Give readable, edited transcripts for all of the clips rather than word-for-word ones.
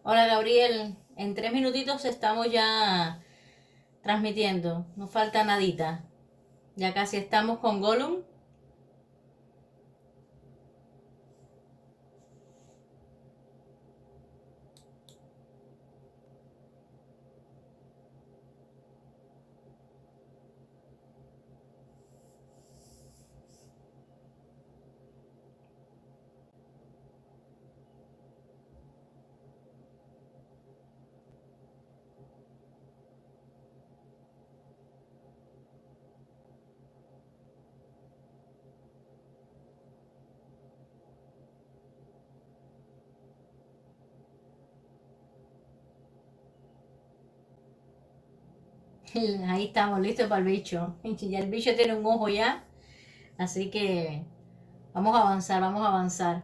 Hola Gabriel, en 3 minutitos estamos ya transmitiendo, no falta nadita, ya casi estamos con Gollum. 'Ahí estamos listos para el bicho, ya el bicho tiene un ojo ya, así que vamos a avanzar, vamos a avanzar.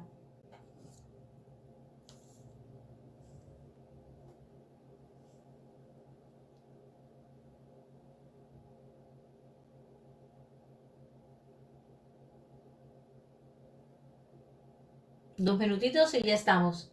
Dos minutitos y ya estamos.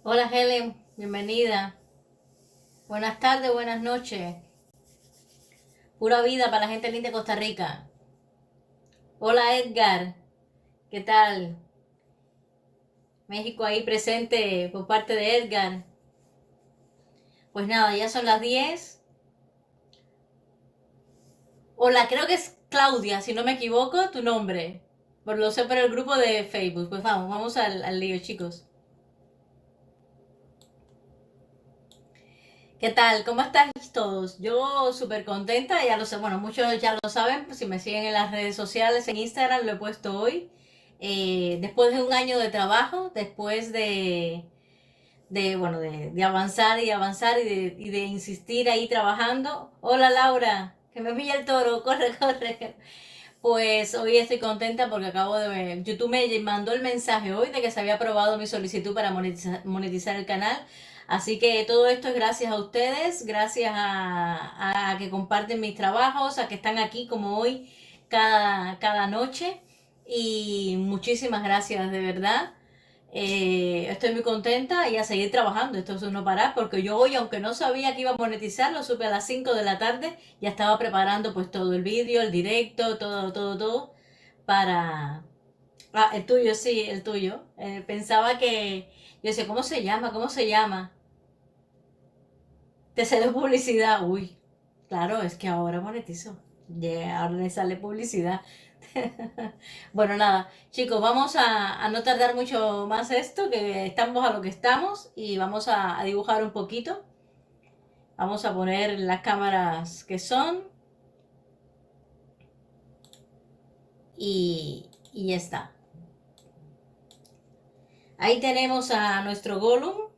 Hola Helen, bienvenida. Buenas tardes, buenas noches. Pura vida para la gente linda de Costa Rica. Hola Edgar, ¿qué tal? México ahí presente por parte de Edgar. Pues nada, ya son las 10. Hola, creo que es Claudia, si no me equivoco, tu nombre. Por lo sé por el grupo de Facebook. Pues vamos al lío, chicos. ¿Qué tal? ¿Cómo estáis todos? Yo súper contenta, ya lo sé, bueno, muchos ya lo saben, pues si me siguen en las redes sociales, en Instagram lo he puesto hoy. Después de un año de trabajo, después de avanzar y avanzar y de insistir ahí trabajando. Hola Laura, que me pilla el toro, corre, corre. Pues hoy estoy contenta porque acabo de ver, YouTube me mandó el mensaje hoy de que se había aprobado mi solicitud para monetizar el canal. Así que todo esto es gracias a ustedes, gracias a que comparten mis trabajos, a que están aquí como hoy cada noche. Y muchísimas gracias de verdad. Estoy muy contenta y a seguir trabajando. Esto es no parar porque yo hoy, aunque no sabía que iba a monetizar, lo supe a las 5 de la tarde. Ya estaba preparando pues todo el vídeo, el directo, todo para... Ah, el tuyo, sí, el tuyo. Pensaba que... Yo decía, ¿cómo se llama? ¿Cómo se llama? Te sale publicidad. Uy, claro, es que ahora monetizo. Yeah, ahora le sale publicidad. Bueno, nada, chicos, vamos a no tardar mucho más esto, que estamos a lo que estamos y vamos a dibujar un poquito. Vamos a poner las cámaras que son y ya está. Ahí tenemos a nuestro Gollum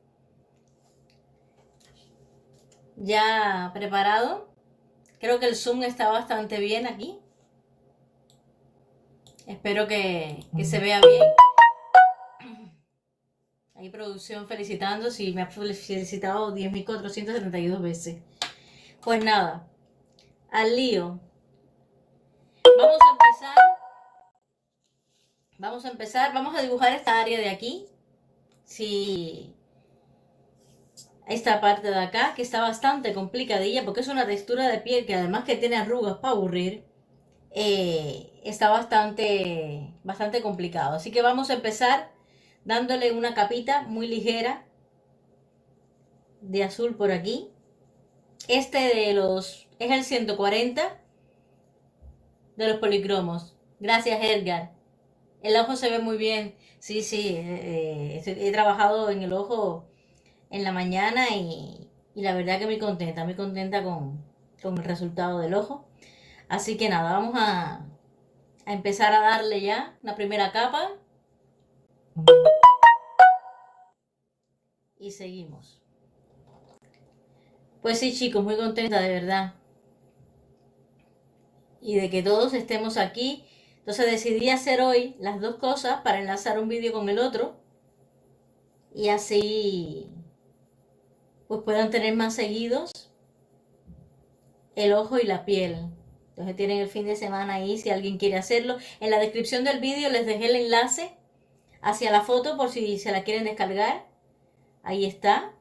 ya preparado. Creo que el zoom está bastante bien aquí. Espero que se vea bien. Hay producción felicitando, si me ha felicitado 10.472 veces. Pues nada, al lío. Vamos a empezar. Vamos a dibujar esta área de aquí. Sí, esta parte de acá, que está bastante complicadilla, porque es una textura de piel que además que tiene arrugas para aburrir, está bastante complicado. Así que vamos a empezar dándole una capita muy ligera de azul por aquí. Este es el 140. de los policromos. Gracias, Edgar. El ojo se ve muy bien. Sí, sí, he trabajado en el ojo en la mañana y la verdad que muy contenta con el resultado del ojo. Así que nada, vamos a empezar a darle ya una primera capa y seguimos. Pues sí, chicos, muy contenta de verdad. Y de que todos estemos aquí. Entonces decidí hacer hoy las dos cosas para enlazar un vídeo con el otro y así pues puedan tener más seguidos el ojo y la piel. Entonces tienen el fin de semana ahí si alguien quiere hacerlo. En la descripción del vídeo les dejé el enlace hacia la foto por si se la quieren descargar. Ahí está.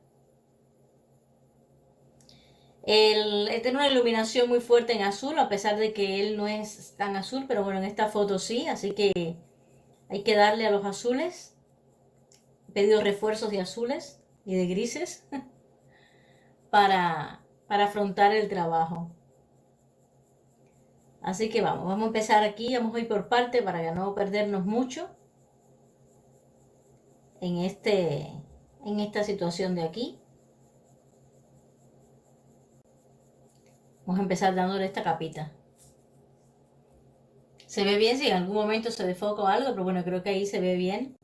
Él tiene una iluminación muy fuerte en azul, a pesar de que él no es tan azul, pero bueno, en esta foto sí, así que hay que darle a los azules. He pedido refuerzos de azules y de grises para afrontar el trabajo. Así que vamos a empezar aquí, vamos a ir por parte para no perdernos mucho en esta situación de aquí. Vamos a empezar dándole esta capita. Se ve bien si en algún momento se desfoca o algo, pero bueno, creo que ahí se ve bien.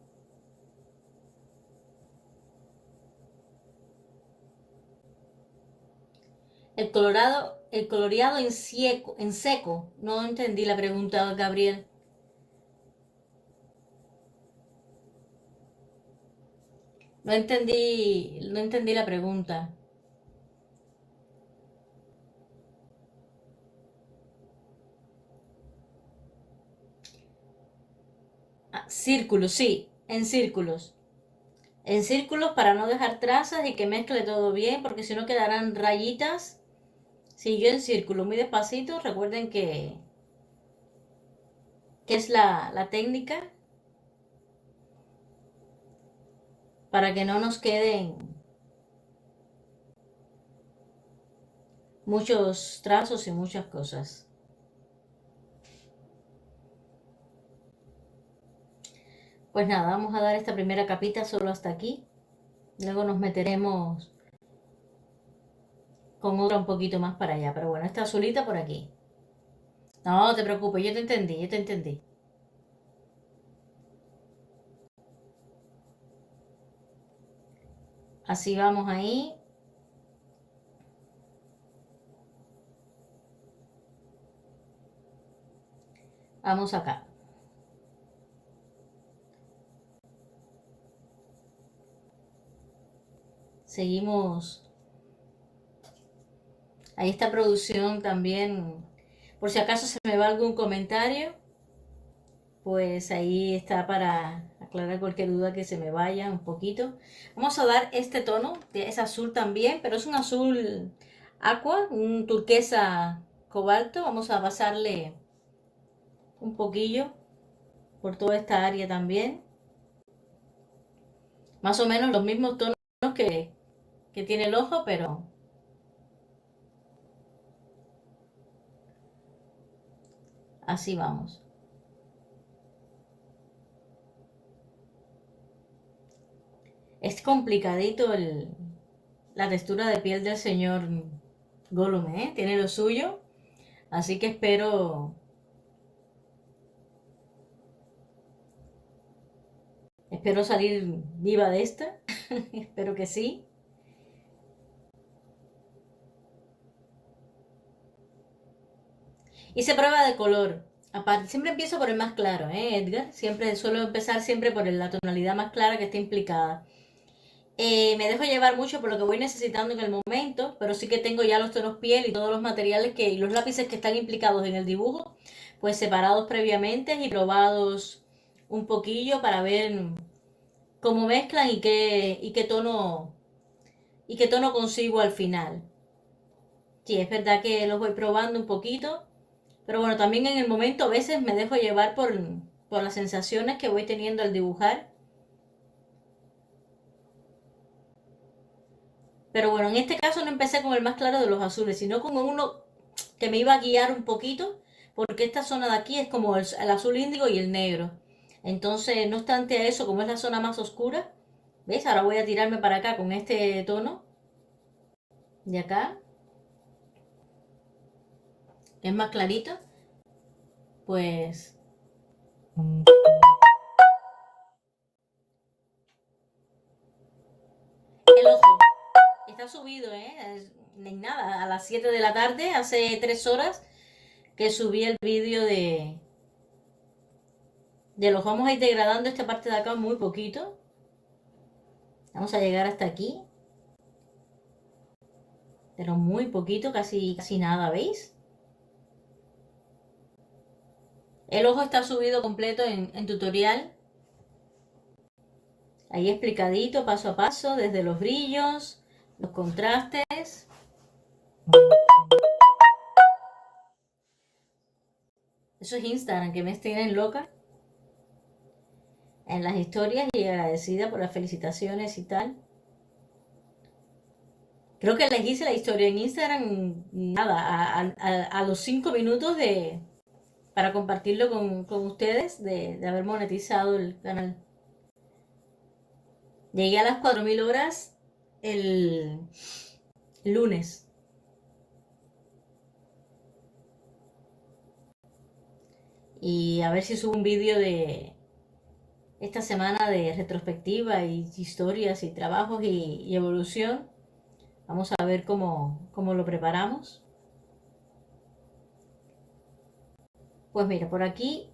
El coloreado en seco. No entendí la pregunta, Gabriel. No entendí la pregunta. Ah, círculos, sí, en círculos. En círculos para no dejar trazas y que mezcle todo bien, porque si no quedarán rayitas. Si yo en círculo muy despacito, recuerden que es la técnica para que no nos queden muchos trazos y muchas cosas. Pues nada, vamos a dar esta primera capita solo hasta aquí. Luego nos meteremos con otra un poquito más para allá. Pero bueno, esta azulita por aquí. No te preocupes, yo te entendí, yo te entendí. Así vamos ahí. Vamos acá. Seguimos. Ahí está producción también. Por si acaso se me va algún comentario, pues ahí está para aclarar cualquier duda que se me vaya un poquito. Vamos a dar este tono, es azul también, pero es un azul aqua, un turquesa cobalto. Vamos a pasarle un poquillo por toda esta área también. Más o menos los mismos tonos que tiene el ojo, pero así vamos. Es complicadito la textura de piel del señor Gollum, ¿eh? Tiene lo suyo, así que espero salir viva de esta. Espero que sí. Hice prueba de color. Aparte, siempre empiezo por el más claro, ¿eh, Edgar? Siempre suelo empezar siempre por la tonalidad más clara que esté implicada. Me dejo llevar mucho por lo que voy necesitando en el momento, pero sí que tengo ya los tonos piel y todos los materiales y los lápices que están implicados en el dibujo, pues separados previamente y probados un poquillo para ver cómo mezclan y qué tono consigo al final. Sí, es verdad que los voy probando un poquito, pero bueno, también en el momento a veces me dejo llevar por las sensaciones que voy teniendo al dibujar. Pero bueno, en este caso no empecé con el más claro de los azules, sino con uno que me iba a guiar un poquito porque esta zona de aquí es como el azul índigo y el negro. Entonces, no obstante a eso, como es la zona más oscura, ¿ves? Ahora voy a tirarme para acá con este tono de acá, que es más clarito, pues el ojo está subido, ¿eh? Ni nada, a las 7 de la tarde, hace 3 horas que subí el vídeo de los. Vamos a ir degradando esta parte de acá muy poquito. Vamos a llegar hasta aquí, pero muy poquito, casi nada, ¿veis? El ojo está subido completo en tutorial. Ahí explicadito, paso a paso, desde los brillos, los contrastes. Eso es Instagram, que me tienen loca en las historias y agradecida por las felicitaciones y tal. Creo que les hice la historia en Instagram, nada, a los 5 minutos para compartirlo con ustedes, de haber monetizado el canal. Llegué a las 4000 horas el lunes. Y a ver si subo un vídeo de esta semana de retrospectiva y historias y trabajos y evolución. Vamos a ver cómo lo preparamos. Pues mira, por aquí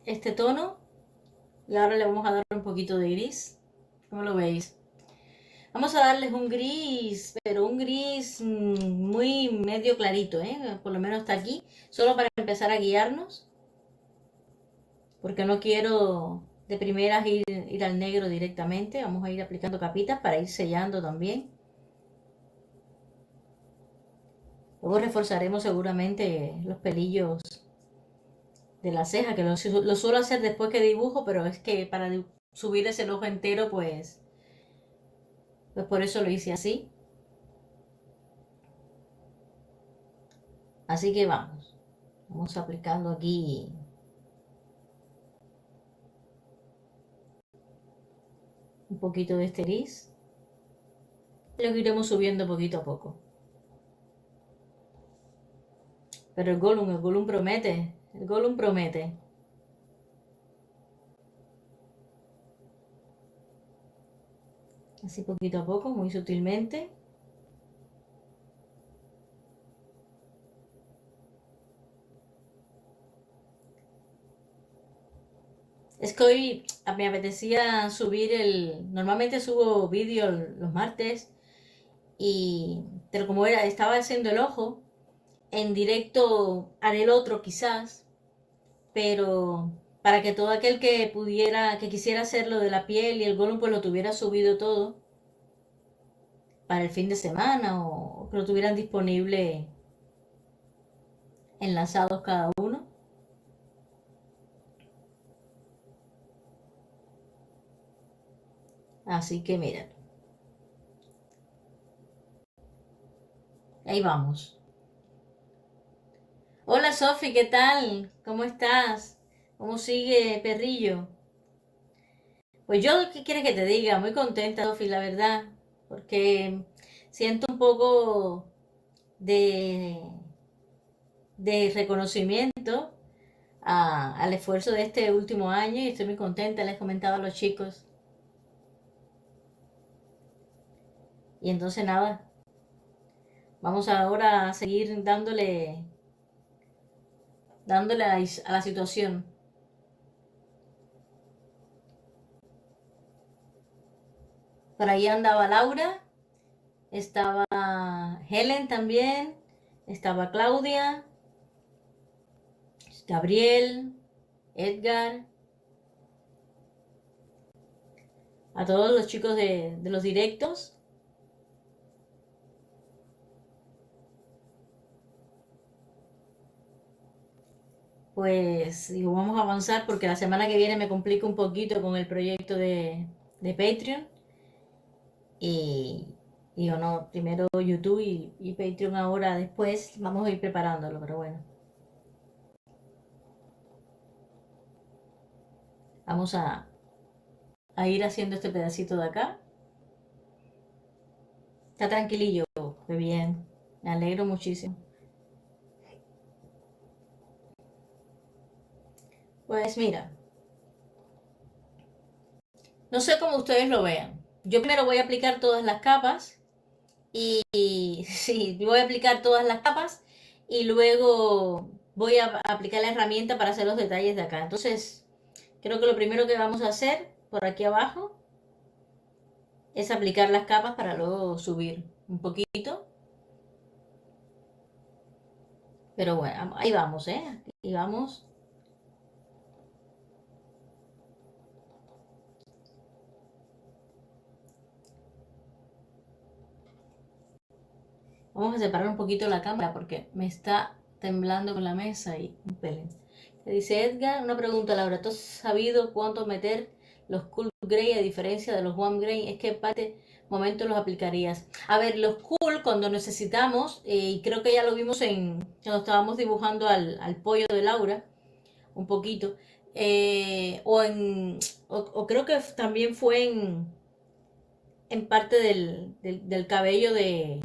este tono. Y ahora le vamos a dar un poquito de gris. ¿Cómo lo veis? Vamos a darles un gris, pero un gris muy medio clarito, ¿eh? Por lo menos hasta aquí. Solo para empezar a guiarnos. Porque no quiero de primeras ir al negro directamente. Vamos a ir aplicando capitas para ir sellando también. Luego reforzaremos seguramente los pelillos de la ceja, que lo suelo hacer después que dibujo, pero es que para subir ese ojo entero, pues por eso lo hice así. Así que vamos aplicando aquí un poquito de este gris. Lo iremos subiendo poquito a poco. Pero el Gollum promete. El Gollum promete. Así poquito a poco, muy sutilmente. Es que hoy me apetecía subir Normalmente subo vídeos los martes. Pero como estaba haciendo el ojo, en directo haré el otro quizás. Pero para que todo aquel que quisiera hacerlo de la piel y el Gollum, pues lo tuviera subido todo para el fin de semana o que lo tuvieran disponible enlazados cada uno. Así que miren, ahí vamos. Hola Sofi, ¿qué tal? ¿Cómo estás? ¿Cómo sigue Perrillo? Pues yo, ¿qué quieres que te diga? Muy contenta, Sofi, la verdad, porque siento un poco de, de reconocimiento al esfuerzo de este último año y estoy muy contenta, les comentaba a los chicos. Y entonces nada, vamos ahora a seguir dándole a la situación. Por ahí andaba Laura, estaba Helen también, estaba Claudia, Gabriel, Edgar, a todos los chicos de los directos. Pues digo, vamos a avanzar porque la semana que viene me complico un poquito con el proyecto de Patreon. Y digo, no, primero YouTube y Patreon ahora después, vamos a ir preparándolo, pero bueno. Vamos a ir haciendo este pedacito de acá. Está tranquilillo, qué bien. Me alegro muchísimo. Pues mira, no sé cómo ustedes lo vean. Yo primero voy a aplicar todas las capas y sí, voy a aplicar todas las capas y luego voy a aplicar la herramienta para hacer los detalles de acá. Entonces, creo que lo primero que vamos a hacer por aquí abajo es aplicar las capas para luego subir un poquito. Pero bueno, ahí vamos, ¿eh? Ahí vamos. Vamos a separar un poquito la cámara porque me está temblando con la mesa y un pelín. Dice Edgar, una pregunta, Laura, ¿tú has sabido cuánto meter los cool gray a diferencia de los warm gray? Es que parte momento los aplicarías. A ver, los cool cuando necesitamos, y creo que ya lo vimos cuando estábamos dibujando al pollo de Laura, un poquito, o creo que también fue en parte del cabello de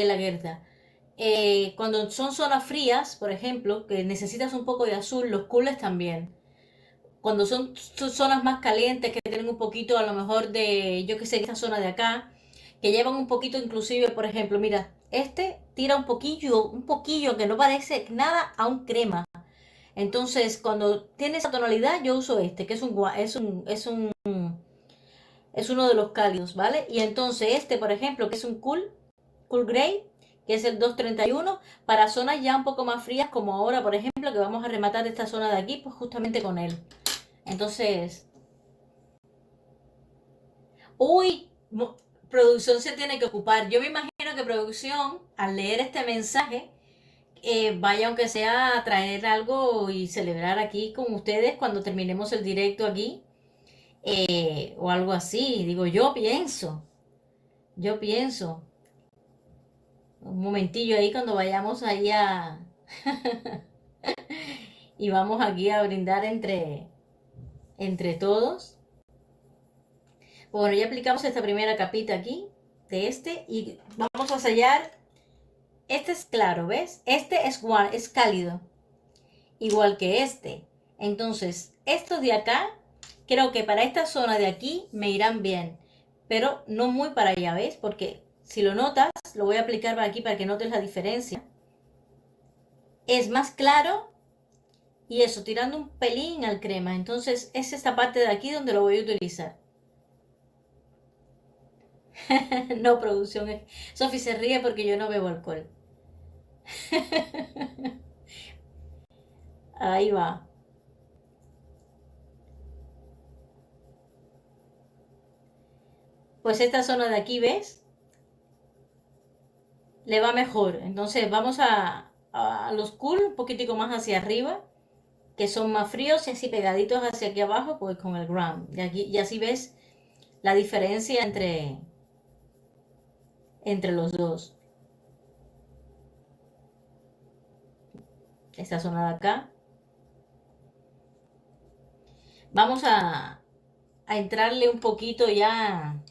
la Gerda. Cuando son zonas frías, por ejemplo, que necesitas un poco de azul, los cooles también. Cuando son zonas más calientes, que tienen un poquito a lo mejor de, yo que sé, esta zona de acá, que llevan un poquito inclusive, por ejemplo, mira, este tira un poquillo que no parece nada a un crema. Entonces, cuando tiene esa tonalidad, yo uso este, que es uno de los cálidos, ¿vale? Y entonces este, por ejemplo, que es un cool gray, que es el 231, para zonas ya un poco más frías, como ahora, por ejemplo, que vamos a rematar esta zona de aquí, pues justamente con él. Entonces, uy, producción se tiene que ocupar. Yo me imagino que producción, al leer este mensaje, vaya aunque sea a traer algo y celebrar aquí con ustedes cuando terminemos el directo aquí, o algo así. Digo, yo pienso. Un momentillo ahí cuando vayamos ahí y vamos aquí a brindar entre todos. Bueno, ya aplicamos esta primera capita aquí de este y vamos a sellar. Este es claro, ¿ves? Este es cálido, igual que este. Entonces, estos de acá, creo que para esta zona de aquí me irán bien, pero no muy para allá, ¿ves? Porque si lo notas, lo voy a aplicar para aquí para que notes la diferencia. Es más claro y eso, tirando un pelín al crema. Entonces, es esta parte de aquí donde lo voy a utilizar. No, producción. Sofi se ríe porque yo no bebo alcohol. Ahí va. Pues esta zona de aquí, ¿ves? Le va mejor. Entonces vamos a los cool un poquitico más hacia arriba, que son más fríos y así pegaditos hacia aquí abajo, pues con el gram. Y así ves la diferencia entre los dos. Esta zona de acá. Vamos a entrarle un poquito ya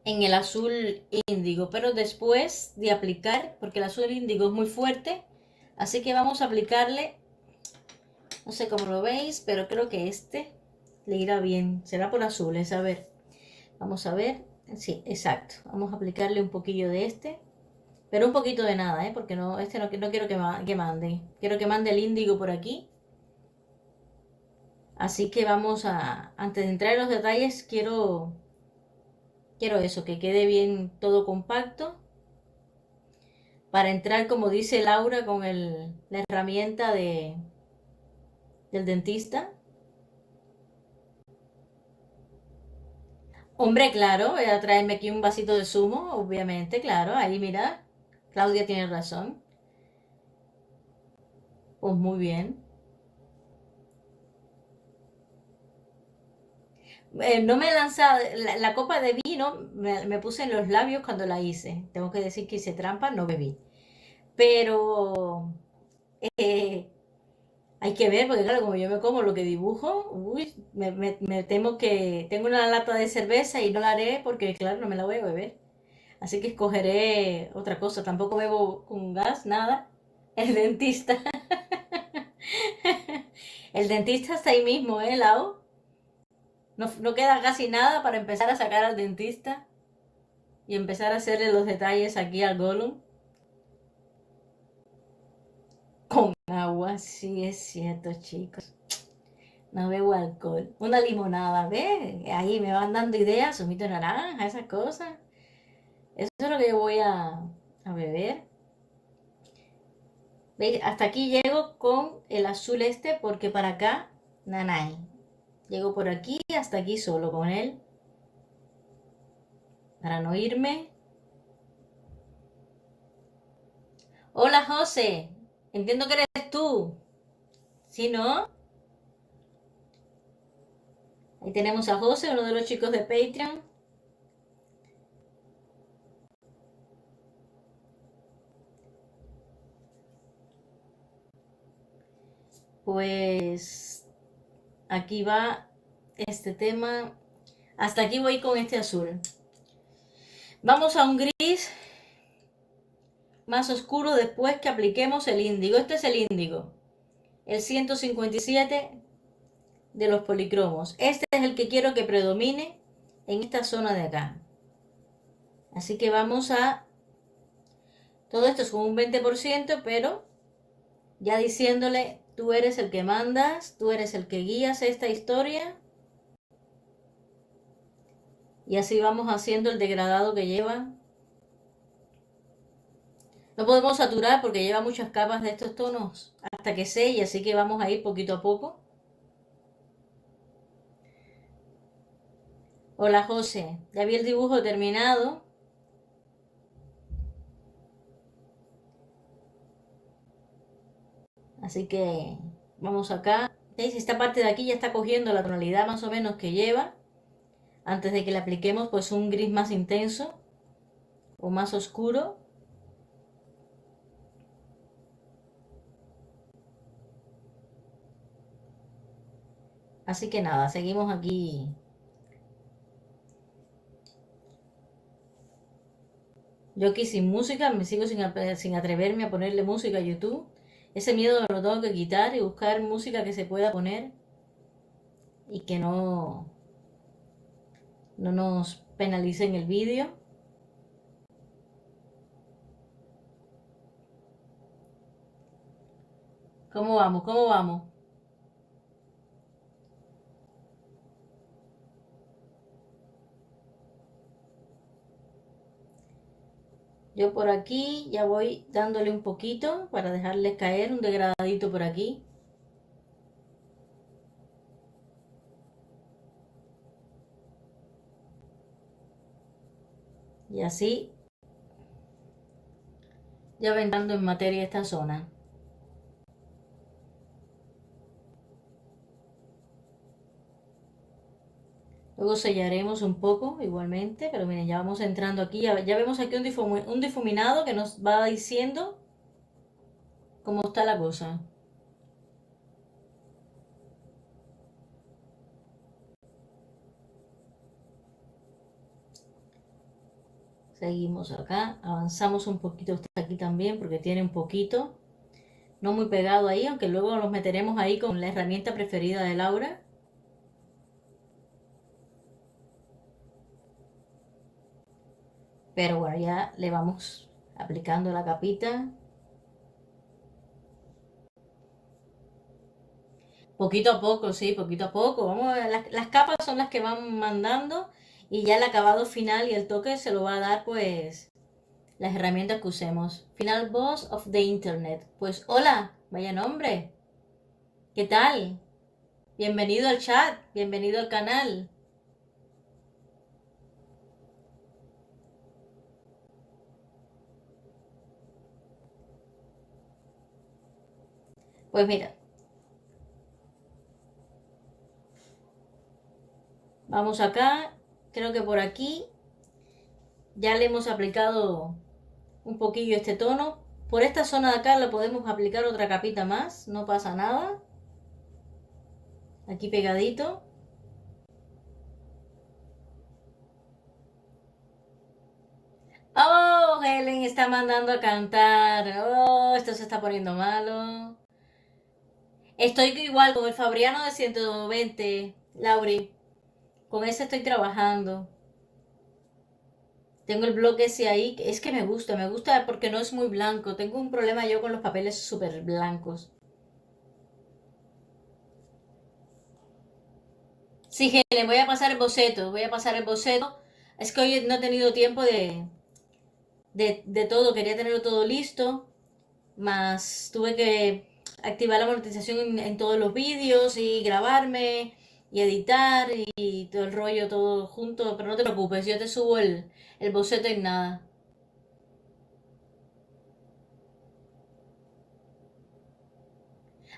en el azul índigo, pero después de aplicar, porque el azul índigo es muy fuerte, así que vamos a aplicarle, no sé cómo lo veis, pero creo que este le irá bien, será por azules, a ver, vamos a ver, sí, exacto, vamos a aplicarle un poquillo de este, pero un poquito de nada, porque no, no quiero que mande, quiero que mande el índigo por aquí. Así que antes de entrar en los detalles, quiero eso, que quede bien todo compacto. Para entrar, como dice Laura, con la herramienta del dentista. Hombre, claro, voy a traerme aquí un vasito de zumo, obviamente, claro. Ahí, mira, Claudia tiene razón. Pues muy bien. No me he lanzado, la copa de vino me puse en los labios cuando la hice. Tengo que decir que hice trampa, no bebí. Pero eh, Hay que ver, porque claro, como yo me como lo que dibujo, uy, me temo que tengo una lata de cerveza y no la haré porque, claro, no me la voy a beber. Así que escogeré otra cosa. Tampoco bebo con gas, nada. El dentista. El dentista está ahí mismo, ¿eh, Lau? No, no queda casi nada para empezar a sacar al dentista y empezar a hacerle los detalles aquí al Gollum. Con agua, sí es cierto, chicos. No bebo alcohol. Una limonada, ¿ves? Ahí me van dando ideas, zumito de naranja, esas cosas. Eso es lo que yo voy a beber. ¿Veis? Hasta aquí llego con el azul este porque para acá, nanay. Llego por aquí hasta aquí solo con él. Para no irme. Hola, José. Entiendo que eres tú. ¿Sí, no? Ahí tenemos a José, uno de los chicos de Patreon. Pues aquí va este tema. Hasta aquí voy con este azul. Vamos a un gris más oscuro después que apliquemos el índigo. Este es el índigo. El 157 de los policromos. Este es el que quiero que predomine en esta zona de acá. Así que vamos a... Todo esto es con un 20%, pero ya diciéndole, tú eres el que mandas, tú eres el que guías esta historia. Y así vamos haciendo el degradado que lleva. No podemos saturar porque lleva muchas capas de estos tonos hasta que selle, así que vamos a ir poquito a poco. Hola José, ya vi el dibujo terminado. Así que vamos acá. ¿Veis? Esta parte de aquí ya está cogiendo la tonalidad más o menos que lleva. Antes de que le apliquemos pues un gris más intenso o más oscuro. Así que nada, seguimos aquí. Yo aquí sin música, me sigo sin atreverme a ponerle música a YouTube. Ese miedo lo tengo que quitar y buscar música que se pueda poner y que no nos penalice en el vídeo. ¿Cómo vamos? ¿Cómo vamos? Yo por aquí ya voy dándole un poquito para dejarle caer un degradadito por aquí. Y así ya va entrando en materia esta zona. Luego sellaremos un poco igualmente, pero miren, ya vamos entrando aquí. Ya vemos aquí un difuminado que nos va diciendo cómo está la cosa. Seguimos acá, avanzamos un poquito hasta aquí también porque tiene un poquito, no muy pegado ahí, aunque luego nos meteremos ahí con la herramienta preferida de Laura. Pero bueno, ya le vamos aplicando la capita. Poquito a poco, sí, poquito a poco. Vamos, las capas son las que van mandando y ya el acabado final y el toque se lo va a dar pues las herramientas que usemos. Final Boss of the Internet. Pues hola, vaya nombre. ¿Qué tal? Bienvenido al chat, bienvenido al canal. Pues mira, vamos acá, creo que por aquí ya le hemos aplicado un poquillo este tono. Por esta zona de acá le podemos aplicar otra capita más, no pasa nada. aquí pegadito. Oh, Helen está mandando a cantar. Oh, esto se está poniendo malo. Estoy igual con el Fabriano de 120, Lauri. Con ese estoy trabajando. Tengo el bloque ese ahí. Es que me gusta porque no es muy blanco. Tengo un problema yo con los papeles súper blancos. Sí, Helen, voy a pasar el boceto. Voy a pasar el boceto. Es que hoy no he tenido tiempo de todo. Quería tenerlo todo listo. Más tuve que activar la monetización en todos los vídeos y grabarme y editar y todo el rollo todo junto, pero no te preocupes, yo te subo el boceto en nada.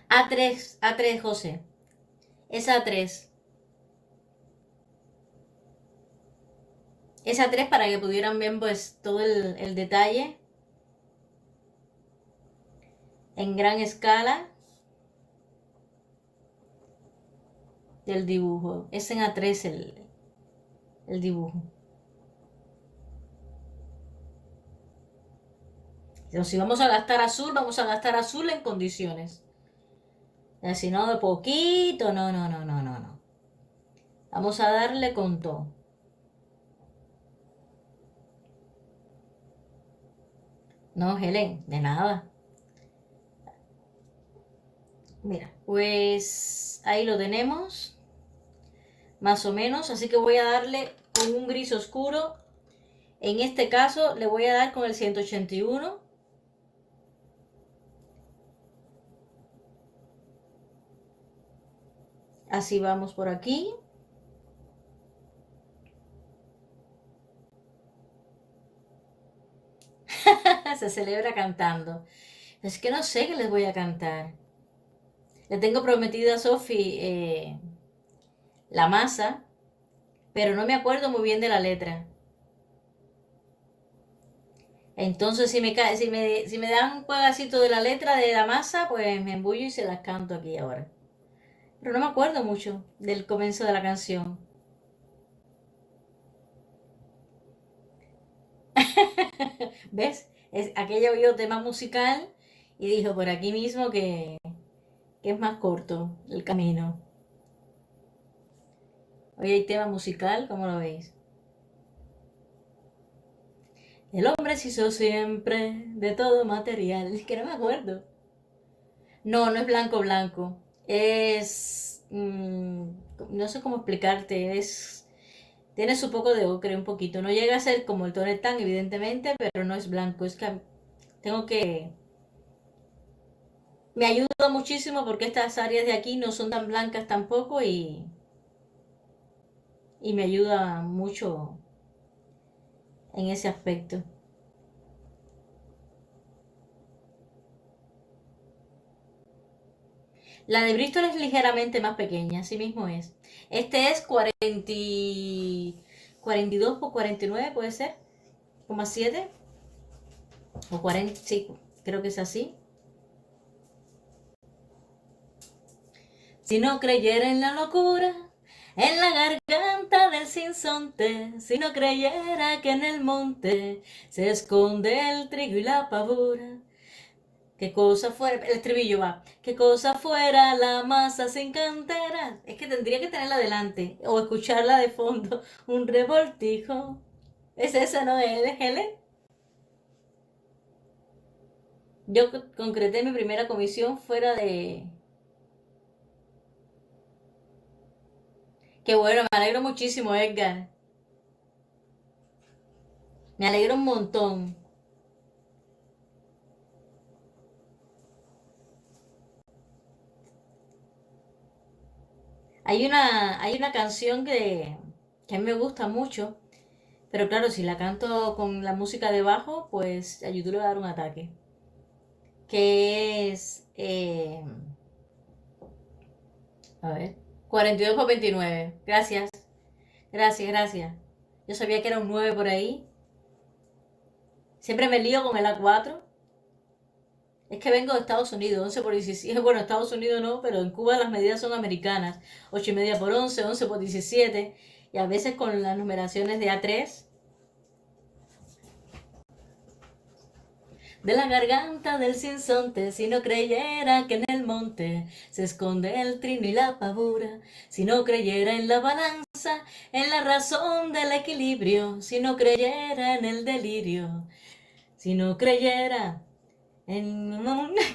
A3, José, es A3. Es A3 para que pudieran ver pues todo el detalle en gran escala del dibujo. Es en A3 el dibujo. Pero si vamos a gastar azul, vamos a gastar azul en condiciones. Si no, de poquito, no, no, no, no, no, no. Vamos a darle con todo. No, Helen, de nada. Mira, pues ahí lo tenemos, más o menos. Así que voy a darle con un gris oscuro. En este caso le voy a dar con el 181. Así vamos por aquí. Se celebra cantando. Es que no sé qué les voy a cantar. Le tengo prometida a Sophie la masa, pero no me acuerdo muy bien de la letra. Entonces, si me dan un pedacito de la letra de la masa, pues me embullo y se las canto aquí ahora. Pero no me acuerdo mucho del comienzo de la canción. ¿Ves? Aquella oyó tema musical y dijo por aquí mismo que es más corto el camino. Hoy hay tema musical, ¿cómo lo veis? El hombre se hizo siempre de todo material. Es que no me acuerdo. No, no es blanco blanco. Es... no sé cómo explicarte. Tiene su poco de ocre, un poquito. No llega a ser como el tonetán, evidentemente, pero no es blanco. Es que tengo que... Me ayuda muchísimo porque estas áreas de aquí no son tan blancas tampoco y me ayuda mucho en ese aspecto. La de Bristol es ligeramente más pequeña, así mismo es. Este es 42 por 49, puede ser, 0,7 o 40, sí, creo que es así. Si no creyera en la locura, en la garganta del sinsonte, si no creyera que en el monte se esconde el trigo y la pavora, qué cosa fuera, el estribillo va, qué cosa fuera la masa sin cantera. Es que tendría que tenerla delante o escucharla de fondo, un revoltijo. Es esa, ¿no? ¿Es Helen? Yo concreté mi primera comisión fuera de... Qué bueno, me alegro muchísimo, Edgar. Me alegro un montón. Hay una canción que a mí me gusta mucho, pero claro, si la canto con la música debajo, pues a YouTube le va a dar un ataque. Que es, a ver, 42 por 29. Gracias, gracias, gracias. Yo sabía que era un 9 por ahí. Siempre me lío con el A4. Es que vengo de Estados Unidos, 11 por 17. Bueno, Estados Unidos no, pero en Cuba las medidas son americanas. 8,5 por 11, 11 por 17. Y a veces con las numeraciones de A3. De la garganta del sinsonte, si no creyera que en el monte se esconde el trino y la pavura, si no creyera en la balanza, en la razón del equilibrio, si no creyera en el delirio, si no creyera en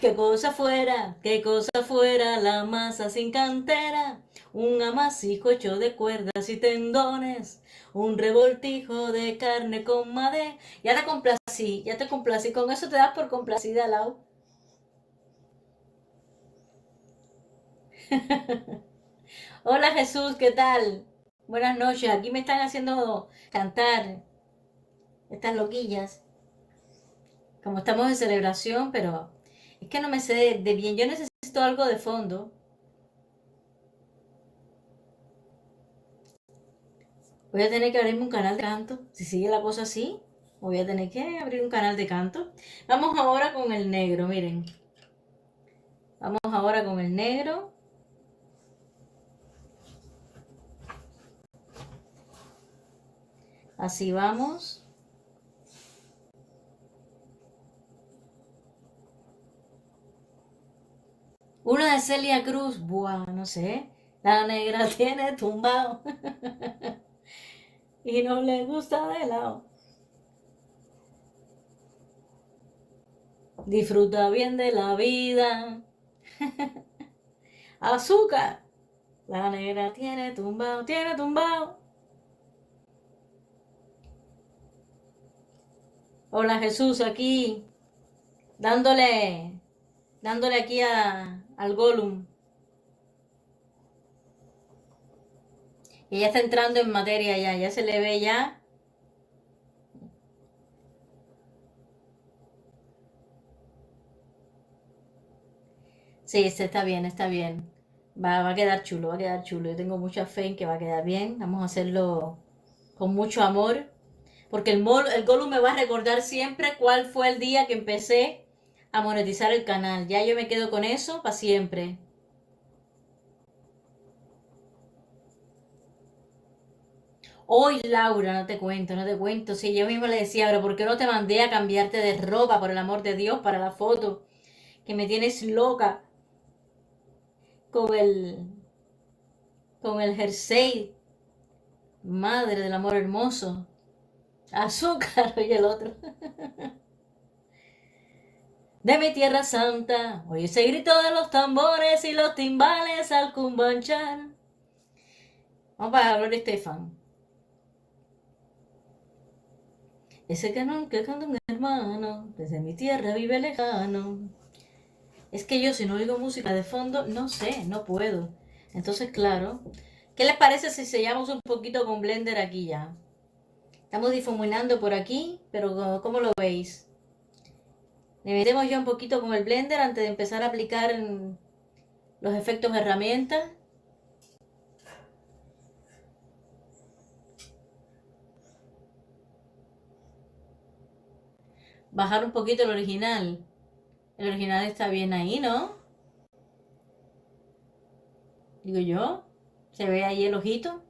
qué cosa fuera la masa sin cantera, un amasijo hecho de cuerdas y tendones, un revoltijo de carne con madé. Ya te complací, con eso te das por complacida, Lau. Hola Jesús, ¿qué tal? Buenas noches, aquí me están haciendo cantar estas loquillas, como estamos en celebración, pero es que no me sé de bien, yo necesito algo de fondo. Voy a tener que abrirme un canal de canto. Si sigue la cosa así, voy a tener que abrir un canal de canto. Vamos ahora con el negro, miren. Vamos ahora con el negro. Así vamos. Uno de Celia Cruz. Buah, no sé. La negra tiene tumbado. Y no le gusta de lado. Disfruta bien de la vida. Azúcar. La negra tiene tumbado, tiene tumbado. Hola Jesús, aquí dándole aquí al Gollum. Y ya está entrando en materia ya se le ve ya. Sí, está bien, está bien. Va a quedar chulo, va a quedar chulo. Yo tengo mucha fe en que va a quedar bien. Vamos a hacerlo con mucho amor. Porque el Gollum me va a recordar siempre cuál fue el día que empecé a monetizar el canal. Ya yo me quedo con eso para siempre. Hoy, Laura, no te cuento, no te cuento. Sí, yo mismo le decía, pero ¿por qué no te mandé a cambiarte de ropa, por el amor de Dios, para la foto? Que me tienes loca con con el jersey. Madre del amor hermoso. Azúcar y el otro. De mi tierra santa, oye ese grito de los tambores y los timbales al cumbanchar. Vamos para hablar de Estefan. Ese canon que canta un hermano, desde mi tierra vive lejano. Es que yo si no oigo música de fondo, no sé, no puedo. Entonces, claro. ¿Qué les parece si sellamos un poquito con Blender aquí ya? Estamos difuminando por aquí, pero ¿cómo lo veis? Le metemos ya un poquito con el Blender antes de empezar a aplicar los efectos herramientas. Bajar un poquito el original. El original está bien ahí, ¿no? Digo yo. ¿Se ve ahí el ojito?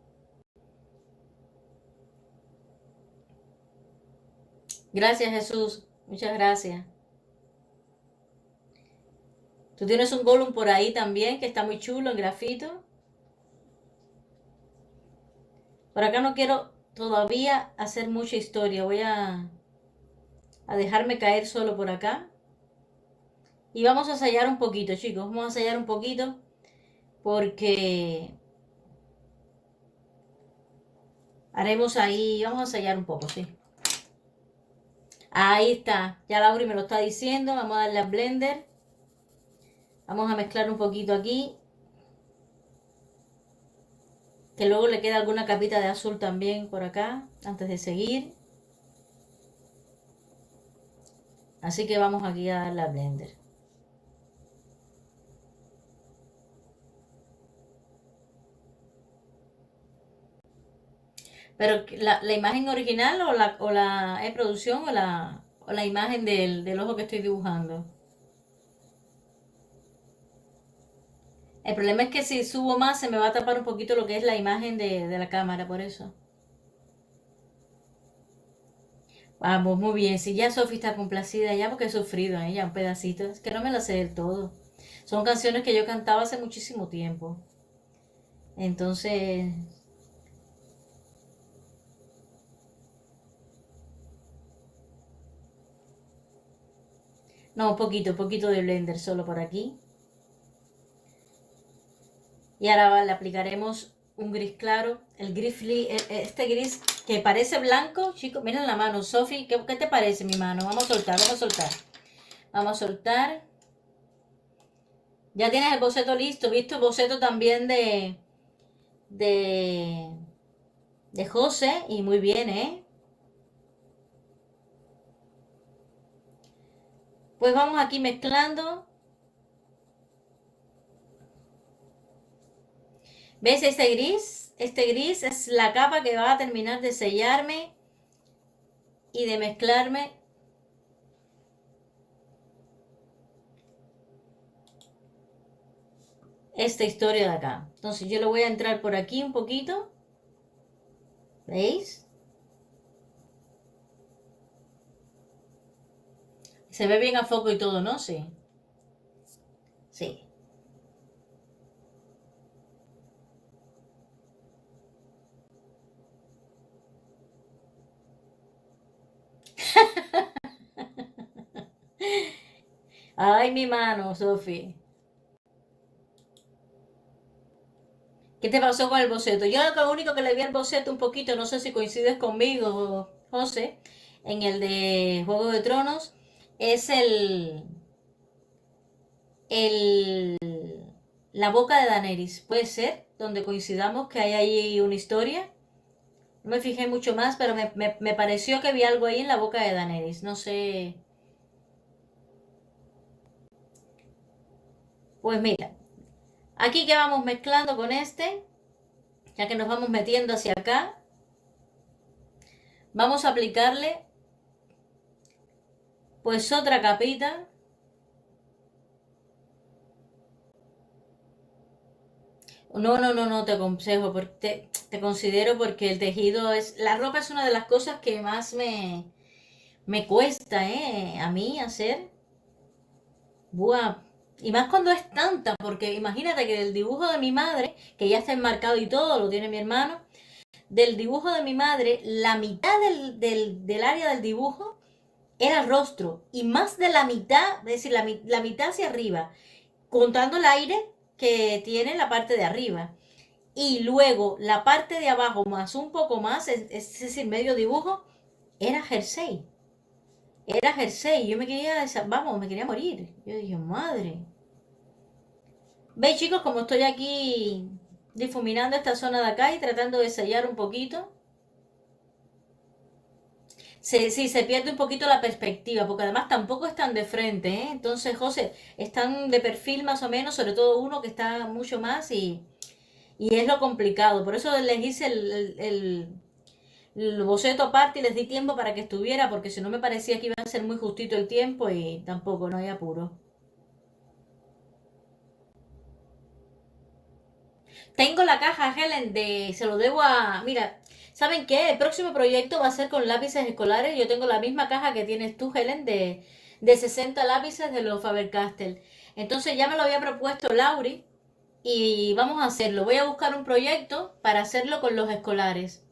Gracias, Jesús. Muchas gracias. Tú tienes un Gollum por ahí también que está muy chulo en grafito. Por acá no quiero todavía hacer mucha historia. Voy a dejarme caer solo por acá. Y vamos a ensayar un poquito, chicos. Vamos a ensayar un poquito porque haremos ahí, vamos a ensayar un poco, sí. Ahí está. Ya Lauri me lo está diciendo. Vamos a darle a Blender. Vamos a mezclar un poquito aquí. Que luego le queda alguna capita de azul también por acá. Antes de seguir. Así que vamos aquí a darle a Blender. Pero la imagen original o la producción o la imagen del ojo que estoy dibujando. El problema es que si subo más se me va a tapar un poquito lo que es la imagen de la cámara, por eso. Vamos, muy bien. Si ya Sofi está complacida ya porque he sufrido ella un pedacito. Es que no me la sé del todo. Son canciones que yo cantaba hace muchísimo tiempo. Entonces, no, un poquito de blender solo por aquí. Y ahora le aplicaremos un gris claro. El gris, este gris que parece blanco. Chicos, miren la mano. Sofi, ¿qué te parece mi mano? Vamos a soltar, vamos a soltar. Vamos a soltar. Ya tienes el boceto listo. Visto el boceto también de, de José. Y muy bien, ¿eh? Pues vamos aquí mezclando. ¿Ves este gris? Este gris es la capa que va a terminar de sellarme y de mezclarme esta historia de acá. Entonces yo le voy a entrar por aquí un poquito. ¿Veis? Se ve bien a foco y todo, ¿no? Sí. Sí. Ay, mi mano, Sofi. ¿Qué te pasó con el boceto? Yo lo único que le vi al boceto un poquito, no sé si coincides conmigo, José, en el de Juego de Tronos, es el la boca de Daenerys. ¿Puede ser? Donde coincidamos que hay ahí una historia. No me fijé mucho más, pero me pareció que vi algo ahí en la boca de Daenerys. No sé. Pues mira, aquí que vamos mezclando con este, ya que nos vamos metiendo hacia acá, vamos a aplicarle pues otra capita. No, no, no, no te aconsejo, porque te considero porque el tejido es, la ropa es una de las cosas que más me cuesta, a mí hacer. Buah. Y más cuando es tanta, porque imagínate que del dibujo de mi madre, que ya está enmarcado y todo, lo tiene mi hermano, del dibujo de mi madre, la mitad del área del dibujo era rostro y más de la mitad, es decir, la mitad hacia arriba, contando el aire que tiene la parte de arriba. Y luego la parte de abajo más un poco más, es decir, medio dibujo, era jersey. Era jersey. Yo me quería, vamos, me quería morir. Yo dije, madre. ¿Veis, chicos, como estoy aquí difuminando esta zona de acá y tratando de sellar un poquito? Sí, se pierde un poquito la perspectiva, porque además tampoco están de frente, ¿eh? Entonces, José, están de perfil más o menos, sobre todo uno que está mucho más y es lo complicado. Por eso les hice el boceto aparte y les di tiempo para que estuviera, porque si no me parecía que iba a ser muy justito el tiempo y tampoco, no hay apuro. Tengo la caja Helen se lo debo a, mira, ¿saben qué? El próximo proyecto va a ser con lápices escolares. Yo tengo la misma caja que tienes tú, Helen, de 60 lápices de los Faber-Castell. Entonces ya me lo había propuesto Lauri y vamos a hacerlo. Voy a buscar un proyecto para hacerlo con los escolares.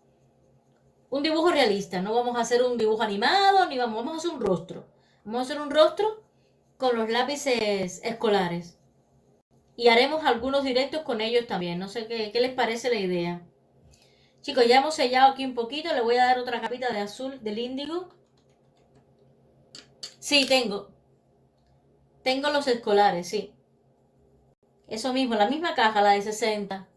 Un dibujo realista, no vamos a hacer un dibujo animado, ni vamos a hacer un rostro. Vamos a hacer un rostro con los lápices escolares. Y haremos algunos directos con ellos también. No sé qué les parece la idea. Chicos, ya hemos sellado aquí un poquito. Le voy a dar otra capita de azul del índigo. Sí, tengo. Tengo los escolares, sí. Eso mismo, la misma caja, la de 60.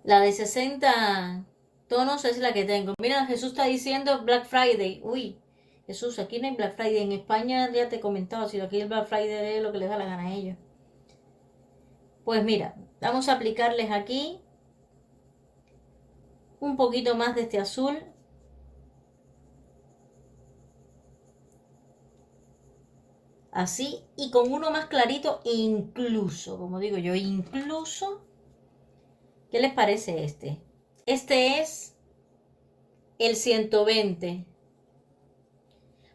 La de 60 tonos es la que tengo. Mira, Jesús está diciendo Black Friday. Uy, Jesús, aquí no hay Black Friday. En España ya te he comentado, si aquí el Black Friday es lo que les da la gana a ellos. Pues mira, vamos a aplicarles aquí un poquito más de este azul. así, y con uno más clarito, incluso, como digo yo, incluso, ¿qué les parece este? Este es el 120.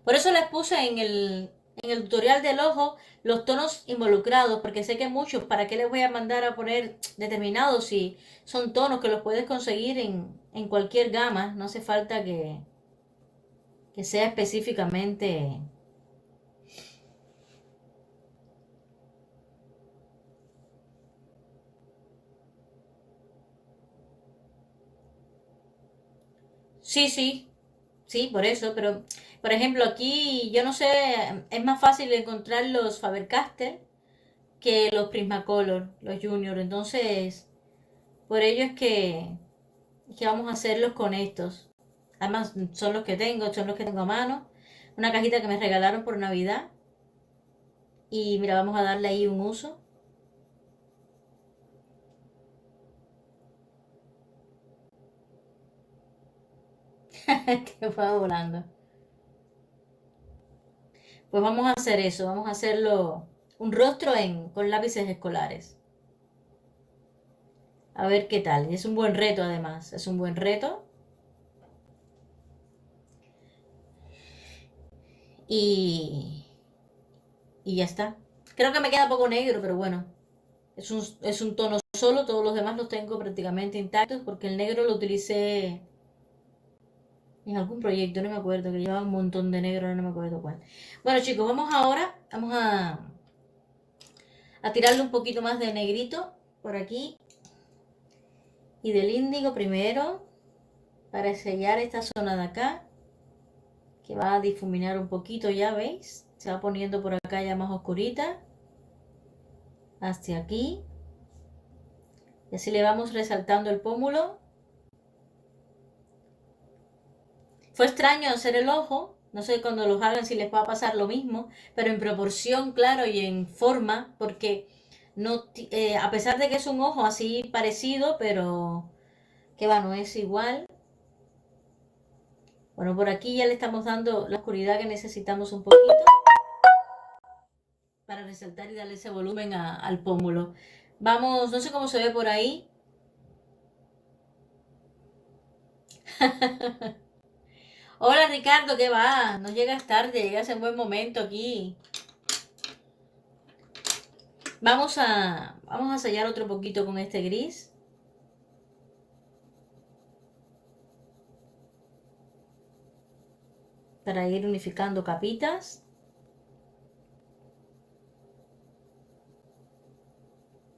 Por eso les puse en el tutorial del ojo los tonos involucrados, porque sé que muchos, ¿para qué les voy a mandar a poner determinados si son tonos que los puedes conseguir en cualquier gama? No hace falta que sea específicamente. Sí, sí, sí, por eso, pero por ejemplo aquí yo no sé, es más fácil encontrar los Faber-Castell que los Prismacolor, los Junior, entonces por ello es que vamos a hacerlos con estos. Además son los que tengo a mano, una cajita que me regalaron por Navidad y mira, vamos a darle ahí un uso. Que fue volando. Pues vamos a hacer eso, vamos a hacerlo un rostro con lápices escolares. A ver qué tal. Es un buen reto además, es un buen reto. Y, y ya está. Creo que me queda poco negro, pero bueno. Es un tono solo, todos los demás los tengo prácticamente intactos porque el negro lo utilicé en algún proyecto, no me acuerdo, que llevaba un montón de negro, no me acuerdo cuál. Bueno chicos, vamos a tirarle un poquito más de negrito por aquí y del índigo primero para sellar esta zona de acá, que va a difuminar un poquito ya, ¿veis? Se va poniendo por acá ya más oscurita, hasta aquí. Y así le vamos resaltando el pómulo. Fue extraño hacer el ojo, no sé cuando los hagan si les va a pasar lo mismo, pero en proporción, claro, y en forma, porque no, a pesar de que es un ojo así parecido, pero que va, no es igual. Bueno, por aquí ya le estamos dando la oscuridad que necesitamos un poquito para resaltar y darle ese volumen al pómulo. Vamos, no sé cómo se ve por ahí. Hola Ricardo, ¿qué va? No llegas tarde, llegas en buen momento aquí. Vamos a sellar otro poquito con este gris. Para ir unificando capitas.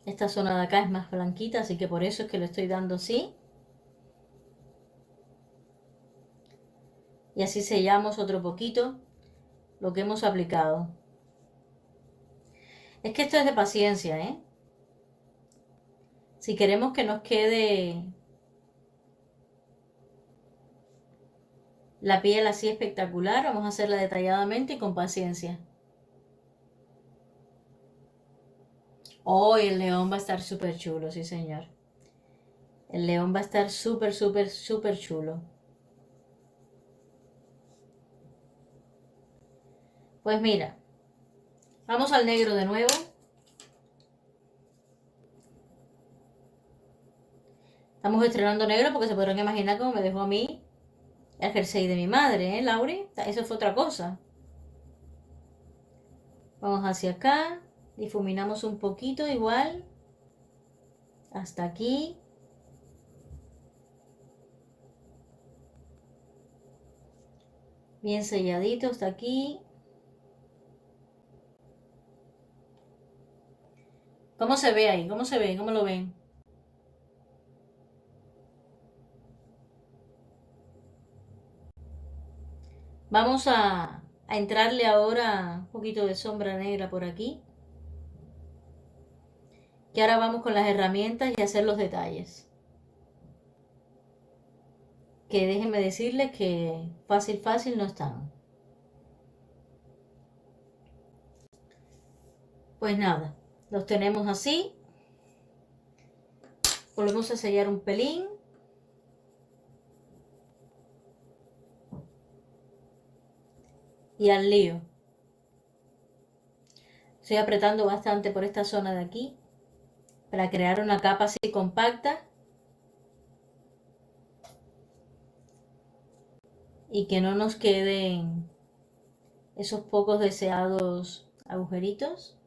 Esta zona de acá es más blanquita, así que por eso es que lo estoy dando así. Y así sellamos otro poquito lo que hemos aplicado. Es que esto es de paciencia, ¿eh? Si queremos que nos quede la piel así espectacular, vamos a hacerla detalladamente y con paciencia. Hoy el león va a estar súper chulo, sí señor. El león va a estar súper, súper, súper chulo. Pues mira, vamos al negro de nuevo. Estamos estrenando negro porque se podrán imaginar cómo me dejó a mí el jersey de mi madre, ¿eh, Lauri? Eso fue otra cosa. Vamos hacia acá, difuminamos un poquito igual, hasta aquí. Bien selladito hasta aquí. ¿Cómo se ve ahí? ¿Cómo se ve? ¿Cómo lo ven? Vamos a entrarle ahora un poquito de sombra negra por aquí. Que ahora vamos con las herramientas y hacer los detalles. Que déjenme decirles que fácil, fácil no están. Pues nada, los tenemos así. Volvemos a sellar un pelín. Y al lío. Estoy apretando bastante por esta zona de aquí para crear una capa así compacta y que no nos queden esos pocos deseados agujeritos.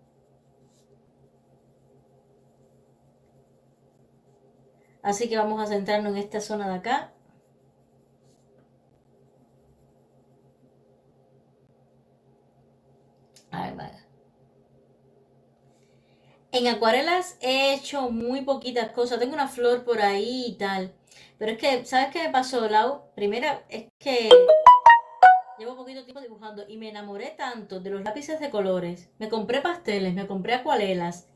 Así que vamos a centrarnos en esta zona de acá. Ay, vale. En acuarelas he hecho muy poquitas cosas. Tengo una flor por ahí y tal. Pero es que, ¿sabes qué me pasó, Lau? Primera, es que llevo poquito tiempo dibujando y me enamoré tanto de los lápices de colores. Me compré pasteles, me compré acuarelas,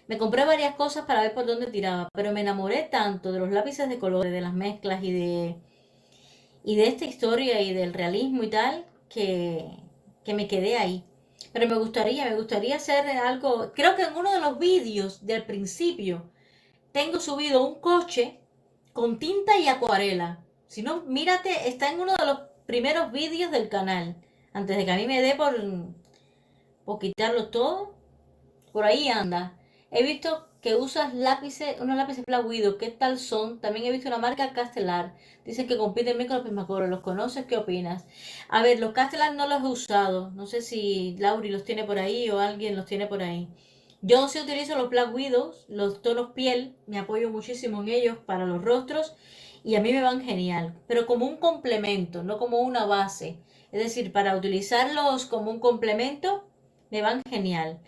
me compré varias cosas para ver por dónde tiraba. Pero me enamoré tanto de los lápices de colores, de las mezclas y de esta historia y del realismo y tal, que me quedé ahí. Pero me gustaría hacer algo. Creo que en uno de los vídeos del principio tengo subido un coche con tinta y acuarela. Si no, mírate, está en uno de los primeros vídeos del canal. Antes de que a mí me dé por quitarlo todo. Por ahí anda. He visto que usas lápices, unos lápices Black Widow. ¿Qué tal son? También he visto una marca Castelar. Dicen que compiten bien con los Prismacolor. ¿Los conoces? ¿Qué opinas? A ver, los Castelar no los he usado. No sé si Lauri los tiene por ahí o alguien los tiene por ahí. Yo sí utilizo los Black Widows, los tonos piel. Me apoyo muchísimo en ellos para los rostros. Y a mí me van genial. Pero como un complemento, no como una base. Es decir, para utilizarlos como un complemento, me van genial.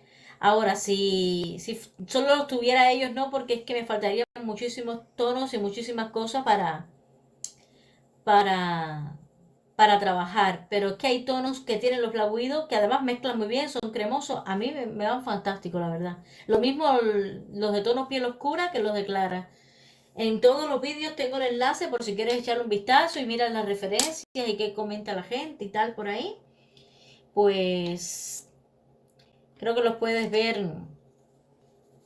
Ahora, si solo los tuviera ellos, no, porque es que me faltarían muchísimos tonos y muchísimas cosas para, para trabajar. Pero es que hay tonos que tienen los Black Widow que además mezclan muy bien, son cremosos. A mí me van fantástico, la verdad. Lo mismo los de tono piel oscura que los de clara. En todos los vídeos tengo el enlace por si quieres echarle un vistazo y mirar las referencias y qué comenta la gente y tal por ahí. Pues creo que los puedes ver.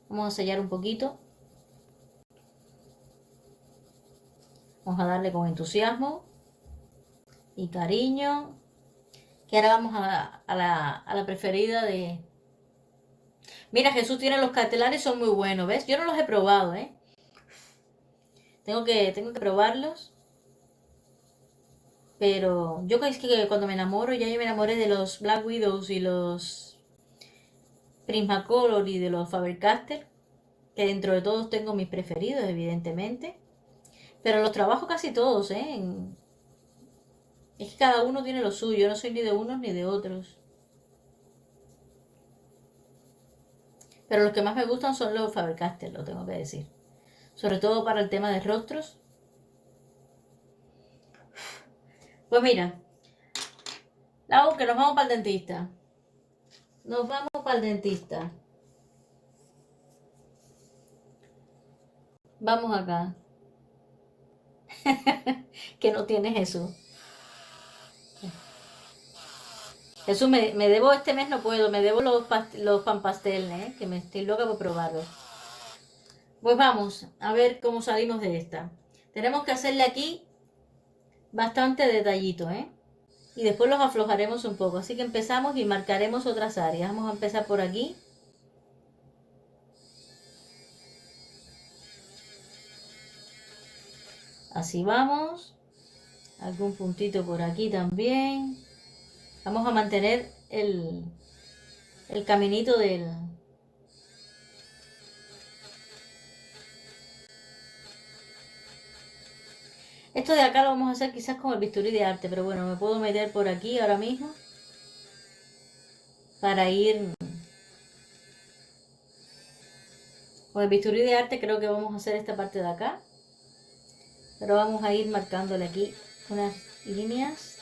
Vamos a sellar un poquito. Vamos a darle con entusiasmo y cariño. Que ahora vamos a la preferida de... Mira, Jesús tiene los cartelares, son muy buenos, ¿ves? Yo no los he probado, ¿eh? Tengo que probarlos. Pero yo creo que cuando me enamoro, ya yo me enamoré de los Black Widows y los Prismacolor y de los Faber-Castell. Que dentro de todos tengo mis preferidos, evidentemente. Pero los trabajo casi todos, ¿eh? Es que cada uno tiene lo suyo. Yo no soy ni de unos ni de otros. Pero los que más me gustan son los Faber-Castell, lo tengo que decir. Sobre todo para el tema de rostros. Pues mira, Lau, que nos vamos para el dentista. Nos vamos para el dentista. Vamos acá. Que no tiene Jesús. Jesús, me debo este mes, no puedo. Me debo los pan pastel, ¿eh? Que me estoy loca por probarlos. Pues vamos a ver cómo salimos de esta. Tenemos que hacerle aquí bastante detallito, ¿eh? Y después los aflojaremos un poco. Así que empezamos y marcaremos otras áreas. Vamos a empezar por aquí. Así vamos. Algún puntito por aquí también. Vamos a mantener el caminito del... Esto de acá lo vamos a hacer quizás con el bisturí de arte, pero bueno, me puedo meter por aquí ahora mismo para ir... Con el bisturí de arte creo que vamos a hacer esta parte de acá, pero vamos a ir marcándole aquí unas líneas.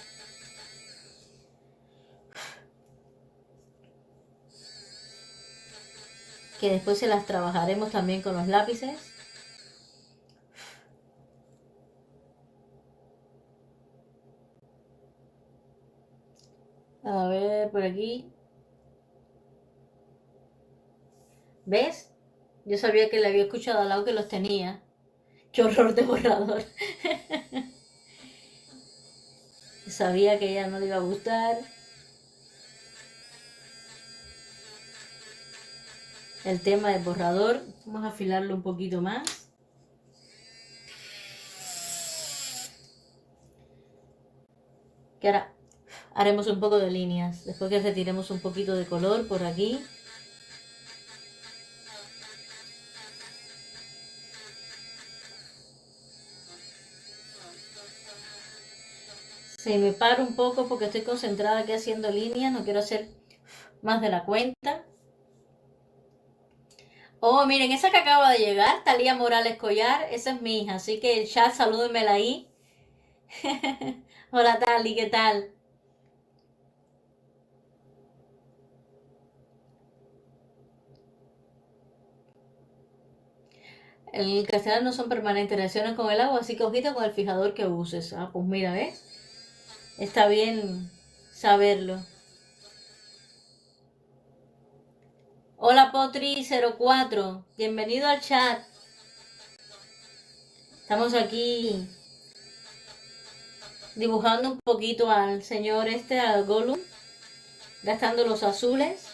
Que después se las trabajaremos también con los lápices. A ver, por aquí. ¿Ves? Yo sabía que le había escuchado al lado que los tenía. ¡Qué horror de borrador! Sabía que a ella no le iba a gustar. el tema del borrador. Vamos a afilarlo un poquito más. Que ahora haremos un poco de líneas. Después que retiremos un poquito de color por aquí. Se me paro un poco porque estoy concentrada aquí haciendo líneas. No quiero hacer más de la cuenta. Oh, miren, esa que acaba de llegar, Talía Morales Collar, esa es mi hija, así que el chat, salúdenmela ahí. Hola Tali, ¿qué tal? El castellano no son permanentes reacciones con el agua, así que ojito con el fijador que uses. Ah, pues mira, ¿ves? Está bien saberlo. Hola Potri04, bienvenido al chat. Estamos aquí dibujando un poquito al señor este, al Gollum, gastando los azules.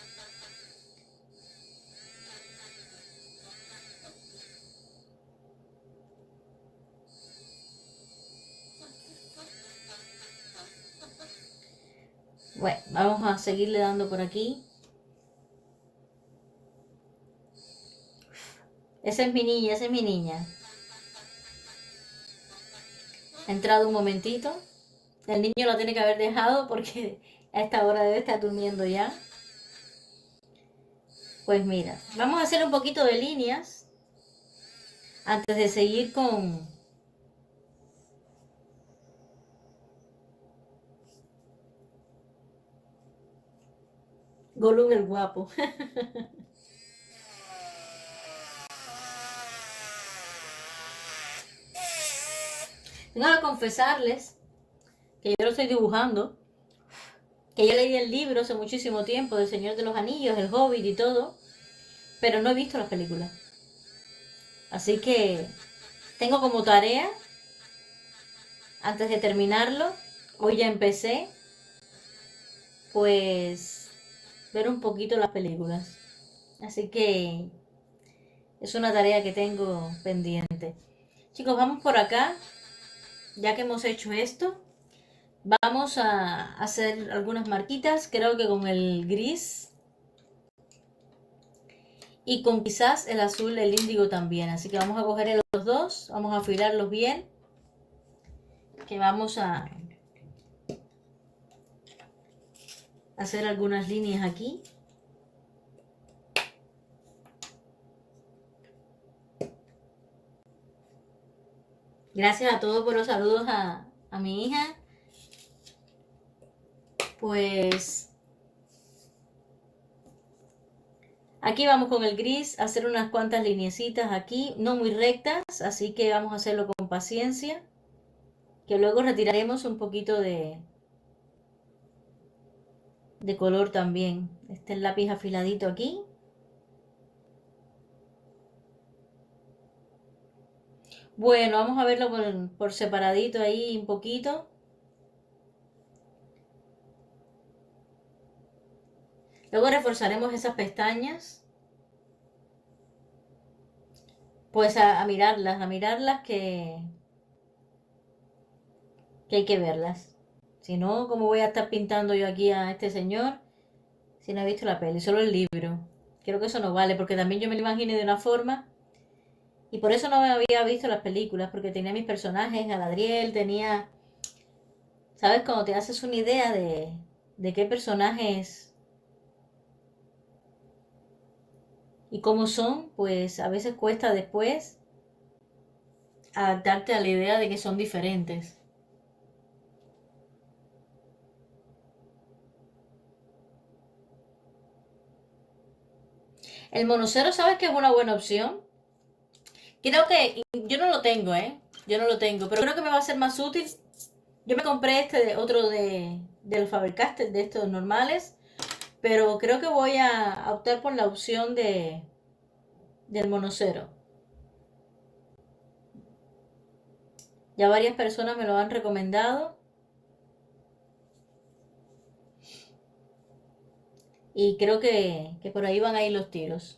Bueno, vamos a seguirle dando por aquí. Esa es mi niña, esa es mi niña. Ha entrado un momentito. El niño lo tiene que haber dejado porque a esta hora debe estar durmiendo ya. Pues mira, vamos a hacer un poquito de líneas antes de seguir con Gollum el guapo. Tengo que confesarles que yo lo estoy dibujando, que ya leí el libro hace muchísimo tiempo del Señor de los Anillos, el Hobbit y todo, pero no he visto las películas. Así que tengo como tarea, antes de terminarlo, hoy ya empecé, pues ver un poquito las películas. Así que es una tarea que tengo pendiente. Chicos, vamos por acá. Ya que hemos hecho esto, vamos a hacer algunas marquitas. Creo que con el gris y con quizás el azul, el índigo también. Así que vamos a coger los dos, vamos a afilarlos bien. Que vamos a hacer algunas líneas aquí. Gracias a todos por los saludos a mi hija. Pues aquí vamos con el gris a hacer unas cuantas lineecitas aquí, no muy rectas, así que vamos a hacerlo con paciencia, que luego retiraremos un poquito de color también. Este es el lápiz afiladito aquí. Bueno, vamos a verlo por separadito ahí un poquito. Luego reforzaremos esas pestañas. Pues a mirarlas que hay que verlas. Si no, ¿cómo voy a estar pintando yo aquí a este señor si no he visto la peli? Solo el libro. Creo que eso no vale, porque también yo me lo imaginé de una forma. Y por eso no me había visto las películas, porque tenía mis personajes, Galadriel, tenía... ¿Sabes? Cuando te haces una idea de qué personajes y cómo son, pues a veces cuesta después adaptarte a la idea de que son diferentes. El monocero, ¿sabes que es una buena opción? Creo que yo no lo tengo, ¿eh? Yo no lo tengo, pero creo que me va a ser más útil. Yo me compré otro del Faber-Castell, de estos normales, pero creo que voy a optar por la opción del monocero. Ya varias personas me lo han recomendado. Y creo que por ahí van a ir los tiros.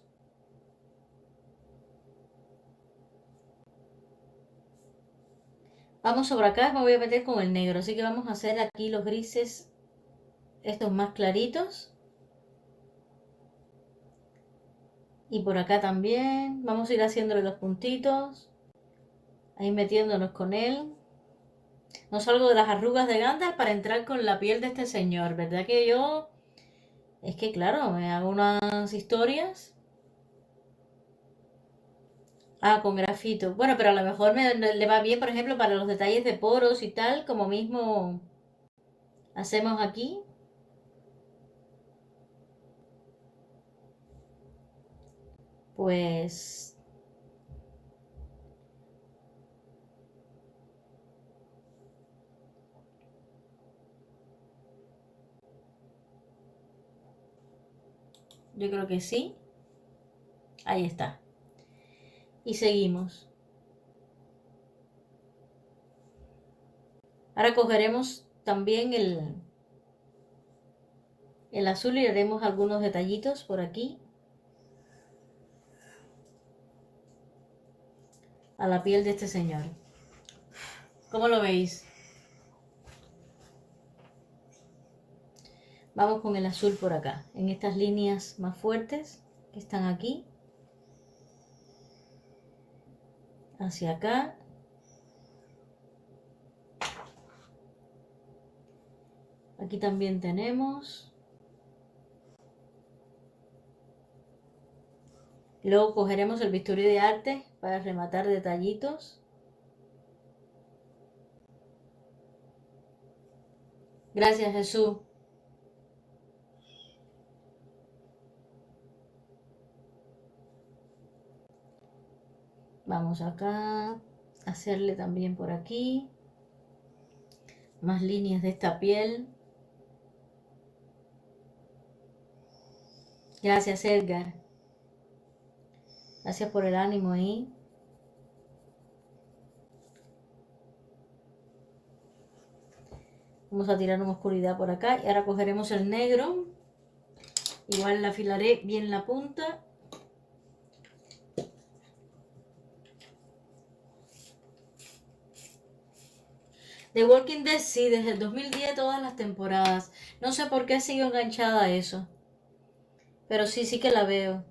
Vamos sobre acá, me voy a meter con el negro, así que vamos a hacer aquí los grises, estos más claritos. Y por acá también, vamos a ir haciéndole los puntitos, ahí metiéndonos con él. No salgo de las arrugas de Gandalf para entrar con la piel de este señor, ¿verdad que yo? Es que claro, me hago unas historias. Ah, con grafito. Bueno, pero a lo mejor le va bien, por ejemplo, para los detalles de poros y tal, como mismo hacemos aquí. Pues yo creo que sí. Ahí está. Y seguimos. Ahora cogeremos también el azul y haremos algunos detallitos por aquí. A la piel de este señor. ¿Cómo lo veis? Vamos con el azul por acá, en estas líneas más fuertes que están aquí. Hacia acá. Aquí también tenemos. Luego cogeremos el bisturí de arte para rematar detallitos. Gracias, Jesús. Vamos acá a hacerle también por aquí más líneas de esta piel. Gracias, Edgar. Gracias por el ánimo ahí. Vamos a tirar una oscuridad por acá y ahora cogeremos el negro. Igual le afilaré bien la punta. The Walking Dead, sí, desde el 2010 todas las temporadas. No sé por qué sigo enganchada a eso. Pero sí, sí que la veo.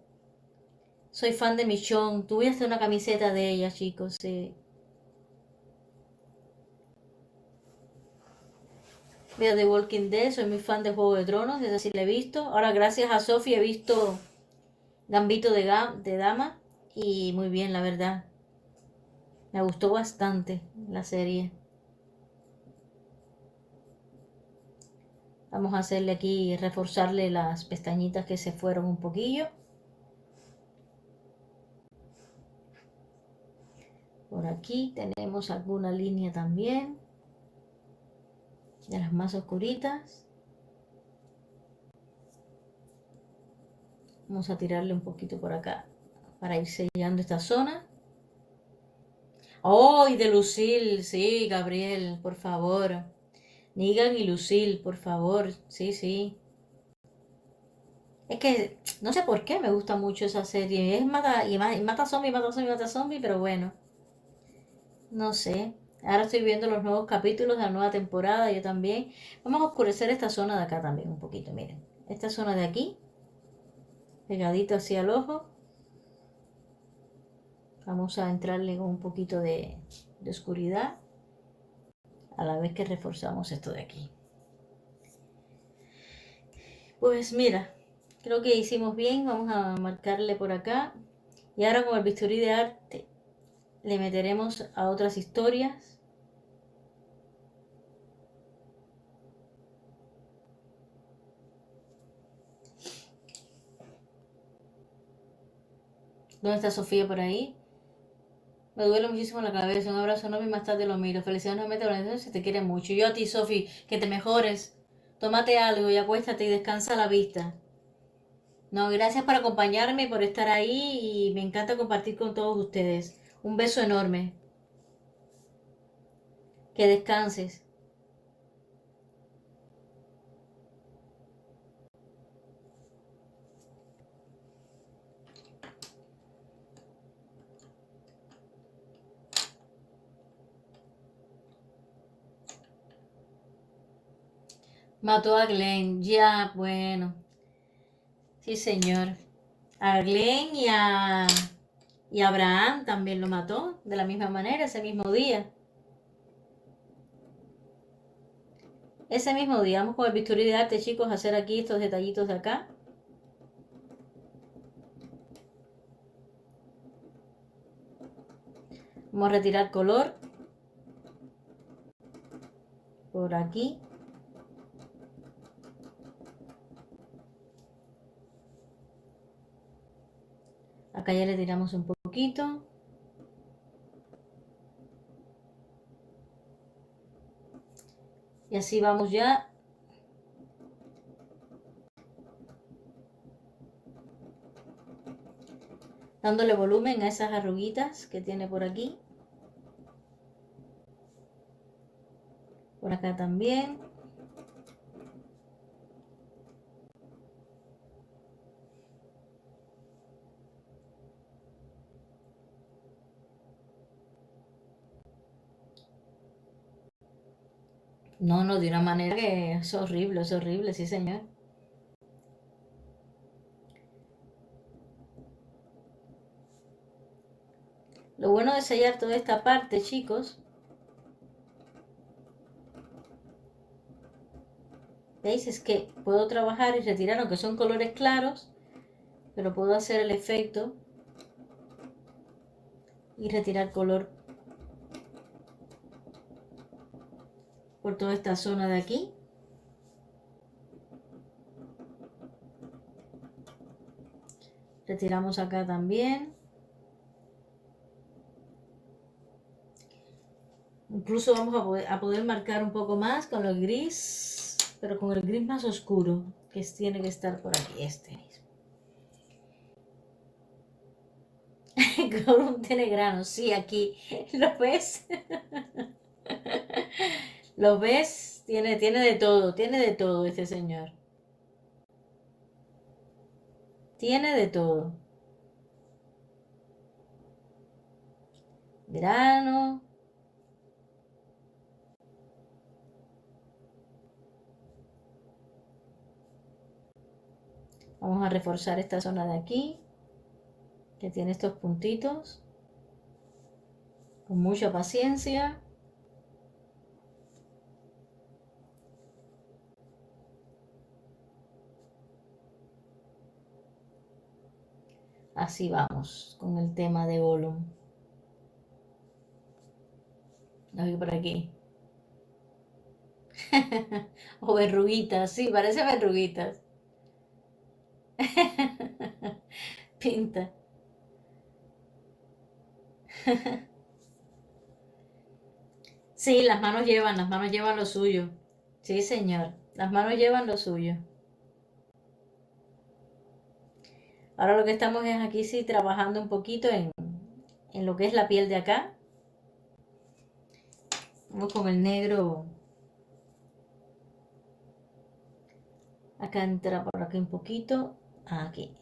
Soy fan de Michonne. Tuve hasta una camiseta de ella, chicos, sí. Veo The Walking Dead, soy muy fan de Juego de Tronos, esa sí la he visto. Ahora gracias a Sophie he visto Gambito de Dama y muy bien, la verdad. Me gustó bastante la serie. Vamos a hacerle aquí, reforzarle las pestañitas que se fueron un poquillo. Por aquí tenemos alguna línea también, de las más oscuritas. Vamos a tirarle un poquito por acá para ir sellando esta zona. ¡Oh! Y de Lucille, sí, Gabriel, por favor. Negan y Lucille, por favor, sí, sí. Es que no sé por qué me gusta mucho esa serie. Es mata zombie, mata zombie, mata zombie, pero bueno, no sé. Ahora estoy viendo los nuevos capítulos de la nueva temporada, yo también. Vamos a oscurecer esta zona de acá también un poquito, miren. Esta zona de aquí, pegadito hacia el ojo. Vamos a entrarle con un poquito de oscuridad a la vez que reforzamos esto de aquí. Pues mira, creo que hicimos bien. Vamos a marcarle por acá. Y ahora con el bisturí de arte le meteremos a otras historias. ¿Dónde está Sofía por ahí? Me duele muchísimo la cabeza. Un abrazo enorme y más tarde lo miro. Felicidades nuevamente por la organización. Se te quiere mucho. Yo a ti, Sofi, que te mejores. Tómate algo y acuéstate y descansa la vista. No, gracias por acompañarme y por estar ahí y me encanta compartir con todos ustedes. Un beso enorme. Que descanses. Mató a Glenn, ya, bueno. Sí, señor. A Glenn y a Abraham también lo mató de la misma manera ese mismo día. Ese mismo día, vamos con el bisturí de arte, chicos, a hacer aquí estos detallitos de acá. Vamos a retirar color por aquí. Acá ya le tiramos un poquito. Y así vamos ya dándole volumen a esas arruguitas que tiene por aquí. Por acá también. No, no, de una manera que es horrible, sí señor. Lo bueno de sellar toda esta parte, chicos, ¿veis? Es que puedo trabajar y retirar, aunque son colores claros, pero puedo hacer el efecto y retirar color por toda esta zona de aquí. Retiramos acá también. Incluso vamos a poder marcar un poco más con el gris, pero con el gris más oscuro, que tiene que estar por aquí, este mismo. Con tiene granos, sí, aquí. ¿Lo ves? ¿Lo ves? Tiene de todo este señor. Tiene de todo. Grano. Vamos a reforzar esta zona de aquí, que tiene estos puntitos. Con mucha paciencia. Así vamos con el tema de Gollum. Voy por aquí. O verruguitas, sí, parece verruguitas. Pinta. Sí, las manos llevan lo suyo. Sí, señor, las manos llevan lo suyo. Ahora lo que estamos es aquí, sí, trabajando un poquito en lo que es la piel de acá. Vamos con el negro. Acá entra por aquí un poquito. Aquí.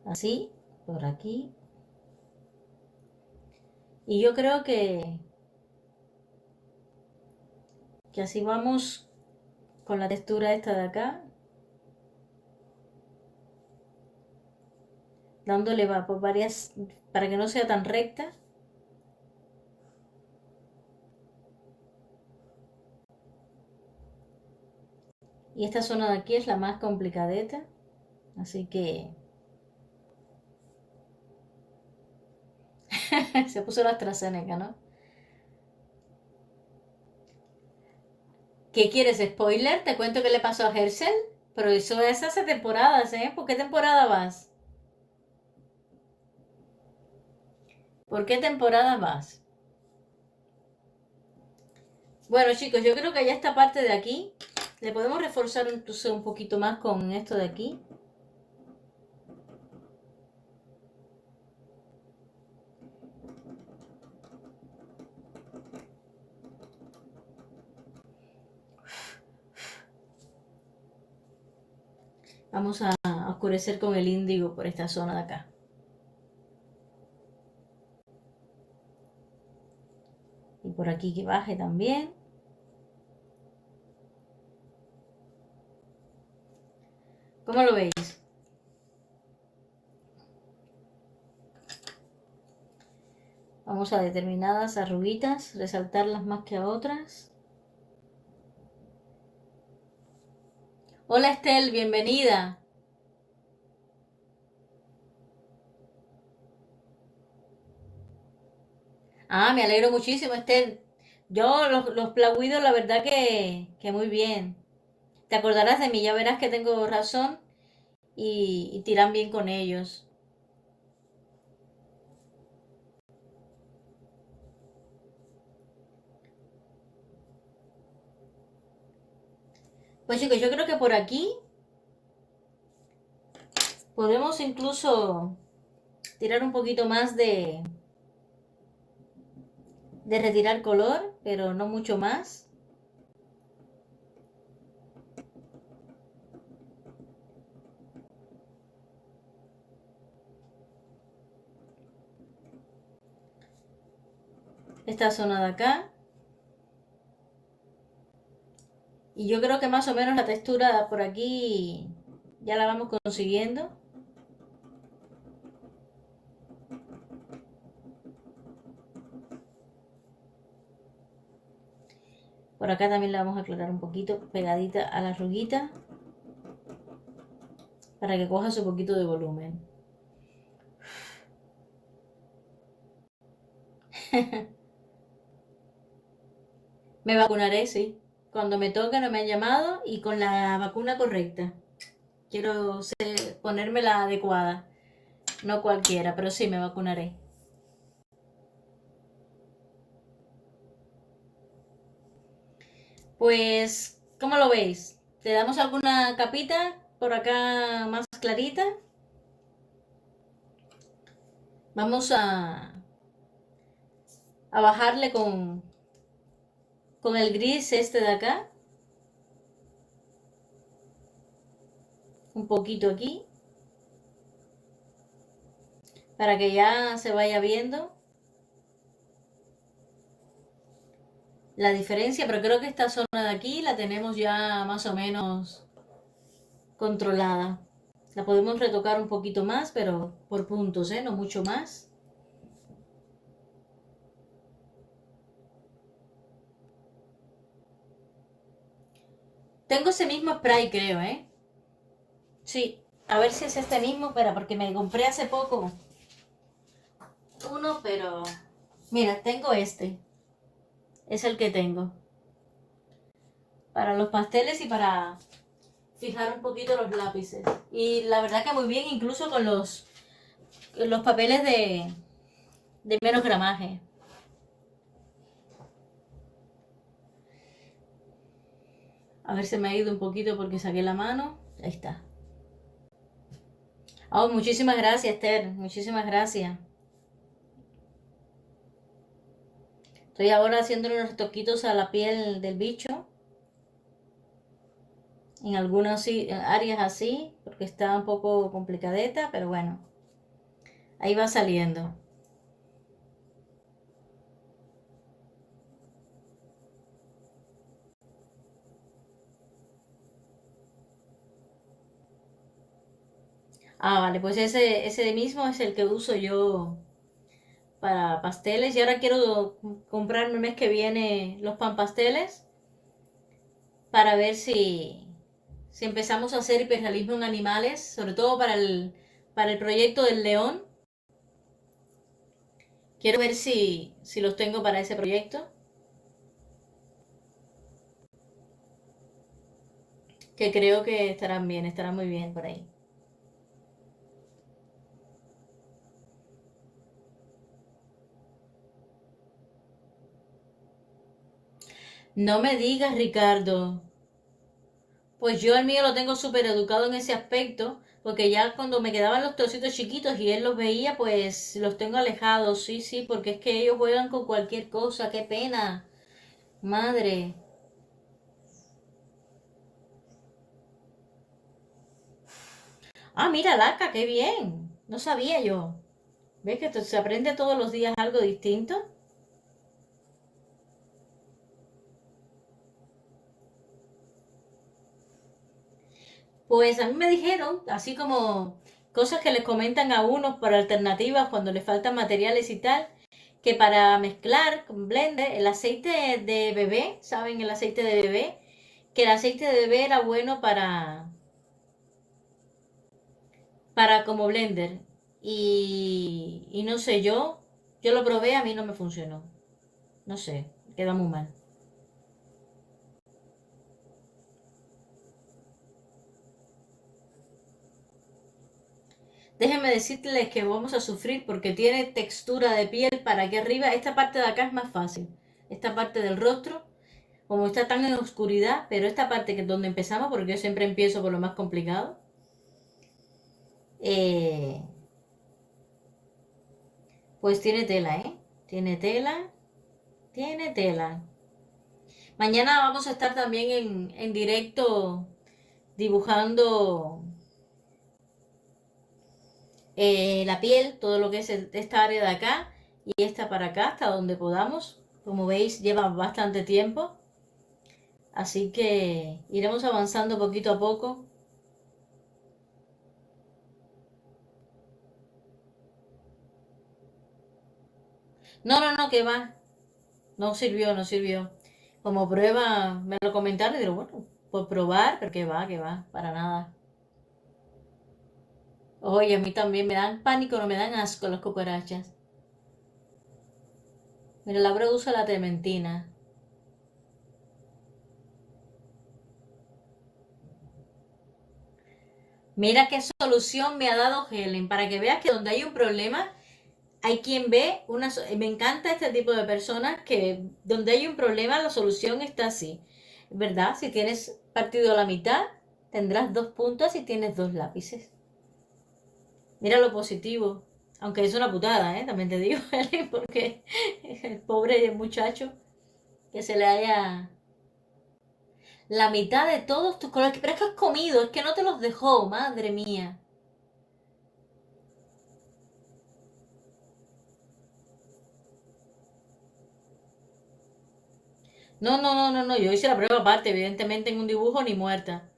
Así, por aquí. Y yo creo que así vamos con la textura esta de acá. Dándole va por varias, para que no sea tan recta. Y esta zona de aquí es la más complicadeta. Así que se puso la AstraZeneca, ¿no? ¿Qué quieres? ¿Spoiler? Te cuento qué le pasó a Herschel. Pero eso es hace temporadas, ¿eh? ¿Por qué temporada vas? ¿Por qué temporada vas? Bueno, chicos, yo creo que ya esta parte de aquí le podemos reforzar entonces un poquito más con esto de aquí. Vamos a oscurecer con el índigo por esta zona de acá. Y por aquí que baje también. ¿Cómo lo veis? Vamos a determinadas arruguitas, resaltarlas más que a otras. Hola Estel, bienvenida. Ah, me alegro muchísimo, Estel. Yo los plagüidos, la verdad que muy bien. Te acordarás de mí, ya verás que tengo razón y tiran bien con ellos. Pues chicos, yo creo que por aquí podemos incluso tirar un poquito más de retirar color, pero no mucho más. Esta zona de acá. Y yo creo que más o menos la textura por aquí ya la vamos consiguiendo. Por acá también la vamos a aclarar un poquito, pegadita a la arruguita, para que coja su poquito de volumen. Me vacunaré, sí. Cuando me toque no me han llamado y con la vacuna correcta. Quiero ponerme la adecuada. No cualquiera, pero sí me vacunaré. Pues, ¿cómo lo veis? ¿Le damos alguna capita por acá más clarita? Vamos a bajarle con el gris este de acá. Un poquito aquí. Para que ya se vaya viendo la diferencia, pero creo que esta zona de aquí la tenemos ya más o menos controlada. La podemos retocar un poquito más, pero por puntos, no mucho más. Tengo ese mismo spray, creo, ¿eh? Sí, a ver si es este mismo, espera, porque me compré hace poco uno, pero... Mira, tengo este. Es el que tengo. Para los pasteles y para fijar un poquito los lápices. Y la verdad que muy bien, incluso con los papeles de menos gramaje. A ver, se me ha ido un poquito porque saqué la mano. Ahí está. Oh, muchísimas gracias, Esther. Muchísimas gracias. Estoy ahora haciendo unos toquitos a la piel del bicho. En algunas áreas así, porque está un poco complicadeta, pero bueno. Ahí va saliendo. Ah, vale, pues ese mismo es el que uso yo para pasteles. Y ahora quiero comprarme el mes que viene los pan pasteles para ver si empezamos a hacer hiperrealismo en animales, sobre todo para el proyecto del león. Quiero ver si los tengo para ese proyecto, que creo que estarán bien, estarán muy bien por ahí. No me digas, Ricardo. Pues yo el mío lo tengo súper educado en ese aspecto, porque ya cuando me quedaban los trocitos chiquitos y él los veía, pues los tengo alejados, sí, sí, porque es que ellos juegan con cualquier cosa, qué pena. Madre. Ah, mira, Laca, qué bien. No sabía yo. ¿Ves que se aprende todos los días algo distinto? Pues a mí me dijeron, así como cosas que les comentan a unos para alternativas cuando les faltan materiales y tal, que para mezclar con blender el aceite de bebé, ¿saben? El aceite de bebé, que el aceite de bebé era bueno para como blender. Y no sé, yo lo probé, a mí no me funcionó. No sé, queda muy mal. Déjenme decirles que vamos a sufrir porque tiene textura de piel para aquí arriba. Esta parte de acá es más fácil. Esta parte del rostro, como está tan en oscuridad, pero esta parte que es donde empezamos, porque yo siempre empiezo por lo más complicado, eh, pues tiene tela, ¿eh? Tiene tela, tiene tela. Mañana vamos a estar también en directo dibujando la piel, todo lo que es esta área de acá y esta para acá, hasta donde podamos. Como veis, lleva bastante tiempo. Así que iremos avanzando poquito a poco. No, no, no, que va. No sirvió, no sirvió. Como prueba, me lo comentaron y digo, bueno, por probar, pero que va, para nada. Oye, a mí también me dan pánico, no me dan asco las cucarachas. Mira, Laura usa la trementina. Mira qué solución me ha dado Helen, para que veas que donde hay un problema, hay quien ve una... Me encanta este tipo de personas que donde hay un problema, la solución está así. ¿Verdad? Si tienes partido a la mitad, tendrás dos puntas y tienes dos lápices. Mira lo positivo. Aunque es una putada, ¿eh? También te digo, Helen, porque el pobre muchacho que se le haya la mitad de todos tus colores. Pero es que has comido, es que no te los dejó, madre mía. No, no, no, no, no. Yo hice la prueba aparte, evidentemente en un dibujo ni muerta.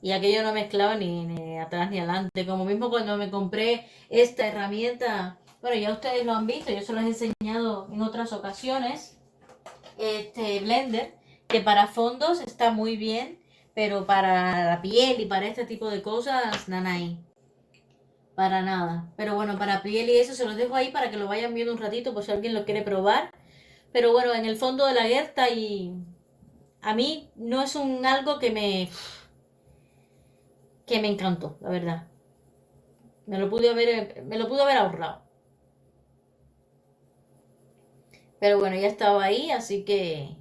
Y aquello no mezclaba ni atrás ni adelante. Como mismo cuando me compré esta herramienta. Bueno, ya ustedes lo han visto, yo se los he enseñado en otras ocasiones. Este Blender, que para fondos está muy bien, pero para la piel y para este tipo de cosas, nanay. Para nada. Pero bueno, para piel y eso se los dejo ahí para que lo vayan viendo un ratito por si alguien lo quiere probar. Pero bueno, en el fondo de la guerra y a mí no es un algo que me encantó, la verdad. Me lo pude haber ahorrado. Pero bueno, ya estaba ahí, así que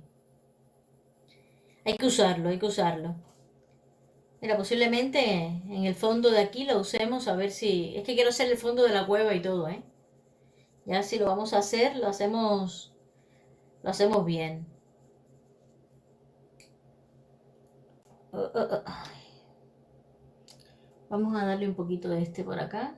hay que usarlo, hay que usarlo. Mira, posiblemente en el fondo de aquí lo usemos a ver si... Es que quiero hacer el fondo de la cueva y todo, ¿eh? Ya si lo vamos a hacer, lo hacemos bien. Vamos a darle un poquito de este por acá.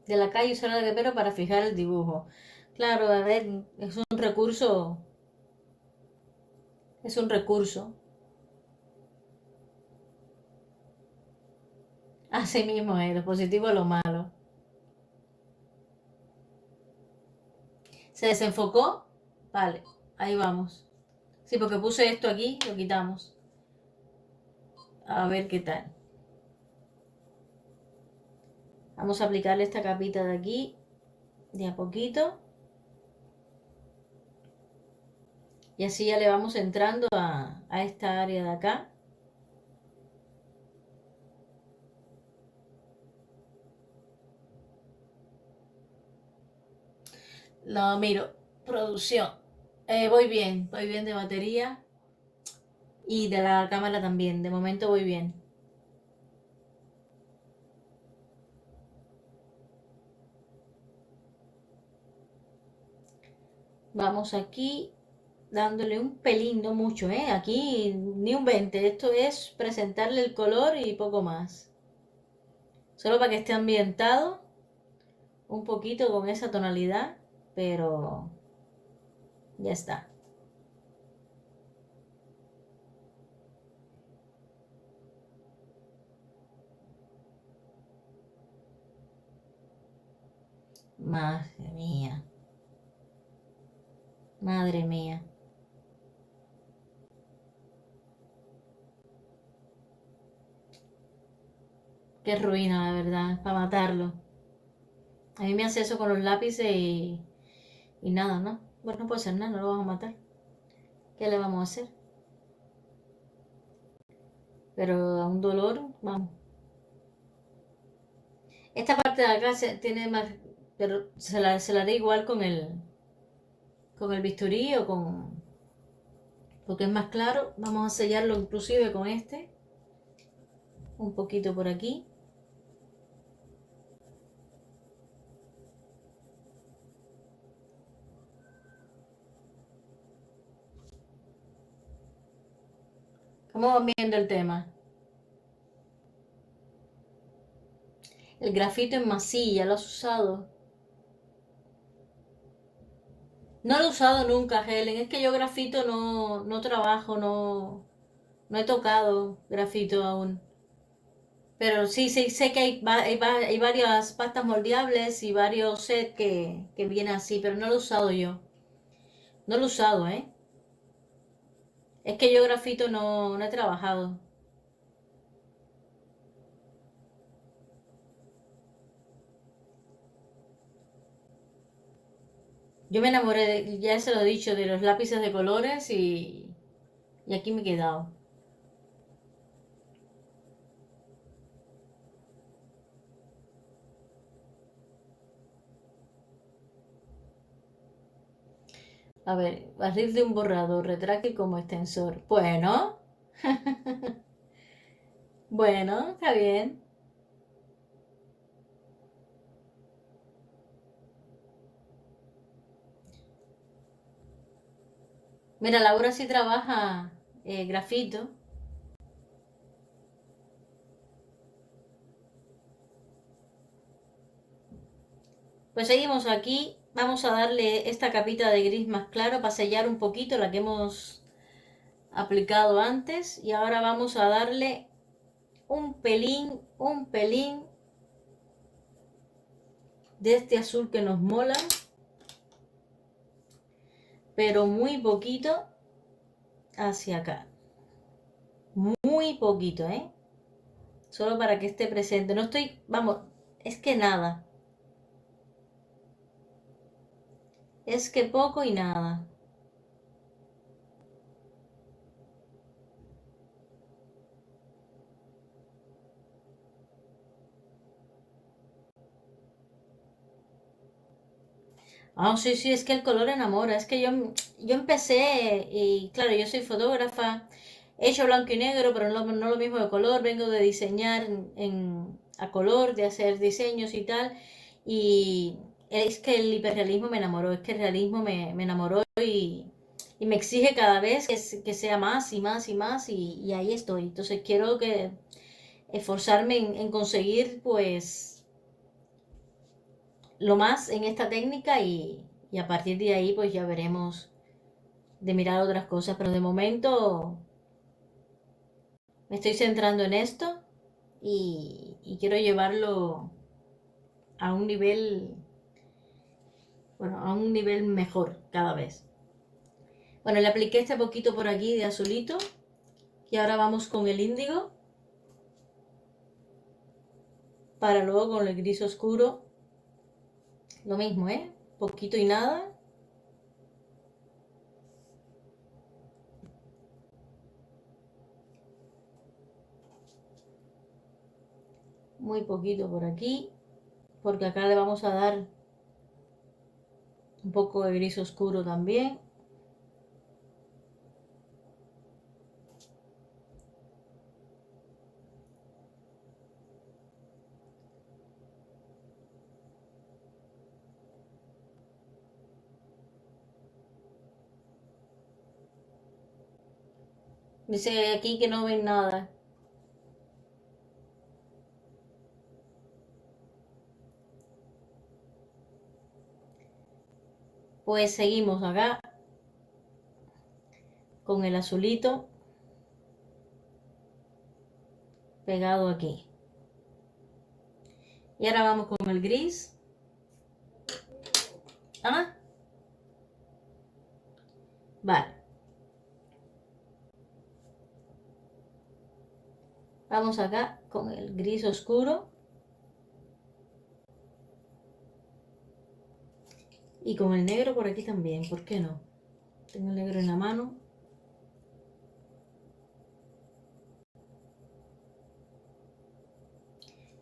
De la calle usar el guerrero para fijar el dibujo. Claro, a ver, es un recurso. Así mismo es, lo positivo es lo malo. ¿Se desenfocó? Vale, ahí vamos. Sí, porque puse esto aquí, lo quitamos. A ver qué tal. Vamos a aplicarle esta capita de aquí, de a poquito. Y así ya le vamos entrando a esta área de acá. Lo miro. Producción. Voy bien de batería. Y de la cámara también. De momento voy bien. Vamos aquí dándole un pelín, no mucho, ¿eh? Aquí ni un 20. Esto es presentarle el color y poco más. Solo para que esté ambientado un poquito con esa tonalidad. pero ya está. Madre mía, madre mía. Qué ruina, la verdad, para matarlo. A mí me hace eso con los lápices y nada, ¿no? Bueno, no puede ser nada, no lo vamos a matar. ¿Qué le vamos a hacer? Pero a un dolor, vamos. Esta parte de acá tiene más, pero se la da igual con el bisturí o con, porque es más claro. Vamos a sellarlo inclusive con este. Un poquito por aquí. ¿Cómo van viendo el tema? El grafito en masilla, ¿lo has usado? No lo he usado nunca, Helen. Es que yo grafito no trabajo, no he tocado grafito aún. Pero sí, sí, sé que hay varias pastas moldeables y varios sets que vienen así, pero no lo he usado yo. No lo he usado, ¿eh? Es que yo grafito no he trabajado. Yo me enamoré, ya se lo he dicho, de los lápices de colores y aquí me he quedado. A ver, barril de un borrador, retráctil como extensor. Bueno, bueno, está bien. Mira, Laura sí trabaja grafito. Pues seguimos aquí. Vamos a darle esta capita de gris más claro para sellar un poquito la que hemos aplicado antes. Y ahora vamos a darle un pelín de este azul que nos mola. Pero muy poquito hacia acá. Muy poquito, ¿eh? Solo para que esté presente. No estoy, vamos, es que nada. Es que poco y nada. Ah, sí, sí, es que el color enamora. Es que yo empecé, y claro, yo soy fotógrafa, he hecho blanco y negro, pero no lo mismo de color. Vengo de diseñar a color, de hacer diseños y tal. Y es que el hiperrealismo me enamoró, es que el realismo me enamoró y me exige cada vez que sea más y más y más, y ahí estoy. Entonces quiero que esforzarme en conseguir, pues lo más en esta técnica y a partir de ahí pues ya veremos de mirar otras cosas, pero de momento me estoy centrando en esto y quiero llevarlo a un nivel, bueno, a un nivel mejor cada vez. Bueno, le apliqué este poquito por aquí de azulito y ahora vamos con el índigo para luego con el gris oscuro, lo mismo, ¿eh? Poquito y nada. Muy poquito por aquí, porque acá le vamos a dar un poco de gris oscuro también. Dice aquí que no ven nada. Pues seguimos acá con el azulito pegado aquí. Y ahora vamos con el gris. Ah, vale. Vamos acá con el gris oscuro. Y con el negro por aquí también, ¿por qué no? Tengo el negro en la mano.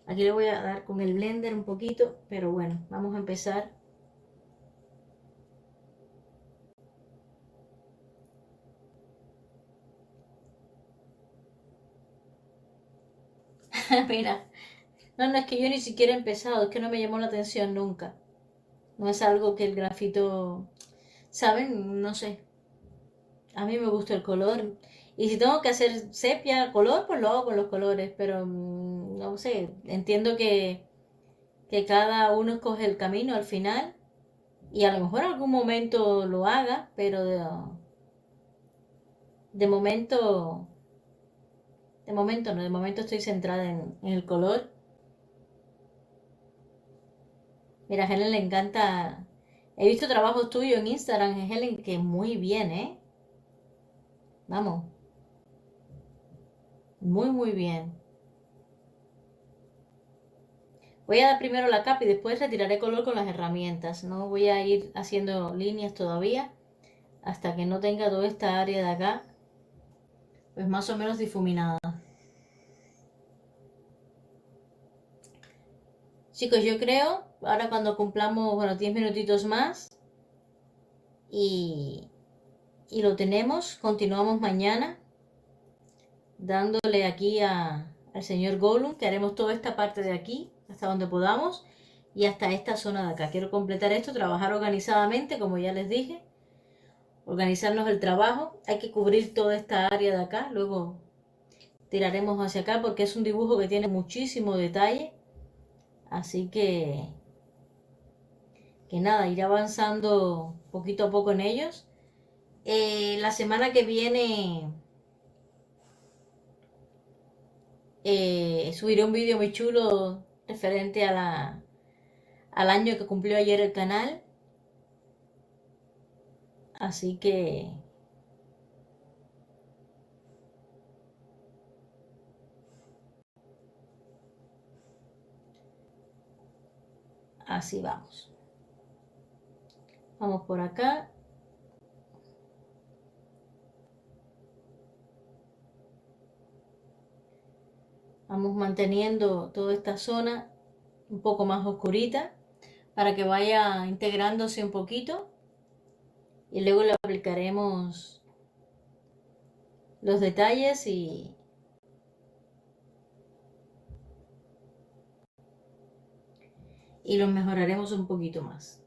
Aquí le voy a dar con el blender un poquito, pero bueno, vamos a empezar. Mira, no, es que yo ni siquiera he empezado, es que no me llamó la atención nunca. No es algo que el grafito, ¿saben? No sé. A mí me gusta el color. Y si tengo que hacer sepia, color, pues lo hago con los colores, pero no sé, entiendo que cada uno escoge el camino al final y a lo mejor en algún momento lo haga, pero de momento, de momento no, de momento estoy centrada en el color. Mira, a Helen le encanta. He visto trabajos tuyos en Instagram, Helen, que muy bien, ¿eh? Vamos, muy, muy bien. Voy a dar primero la capa y después retiraré color con las herramientas. No voy a ir haciendo líneas todavía hasta que no tenga toda esta área de acá, pues más o menos difuminada. Chicos, yo creo, ahora cuando cumplamos, bueno, 10 minutitos más y, y lo tenemos, continuamos mañana dándole aquí al señor Gollum, que haremos toda esta parte de aquí, hasta donde podamos, y hasta esta zona de acá. Quiero completar esto, trabajar organizadamente, como ya les dije, organizarnos el trabajo. Hay que cubrir toda esta área de acá, luego tiraremos hacia acá porque es un dibujo que tiene muchísimo detalle, así que nada, iré avanzando poquito a poco en ellos. La semana que viene subiré un vídeo muy chulo referente al año que cumplió ayer el canal. Así que así vamos. Vamos por acá. Vamos manteniendo toda esta zona un poco más oscurita para que vaya integrándose un poquito. Y luego le aplicaremos los detalles y los mejoraremos un poquito más.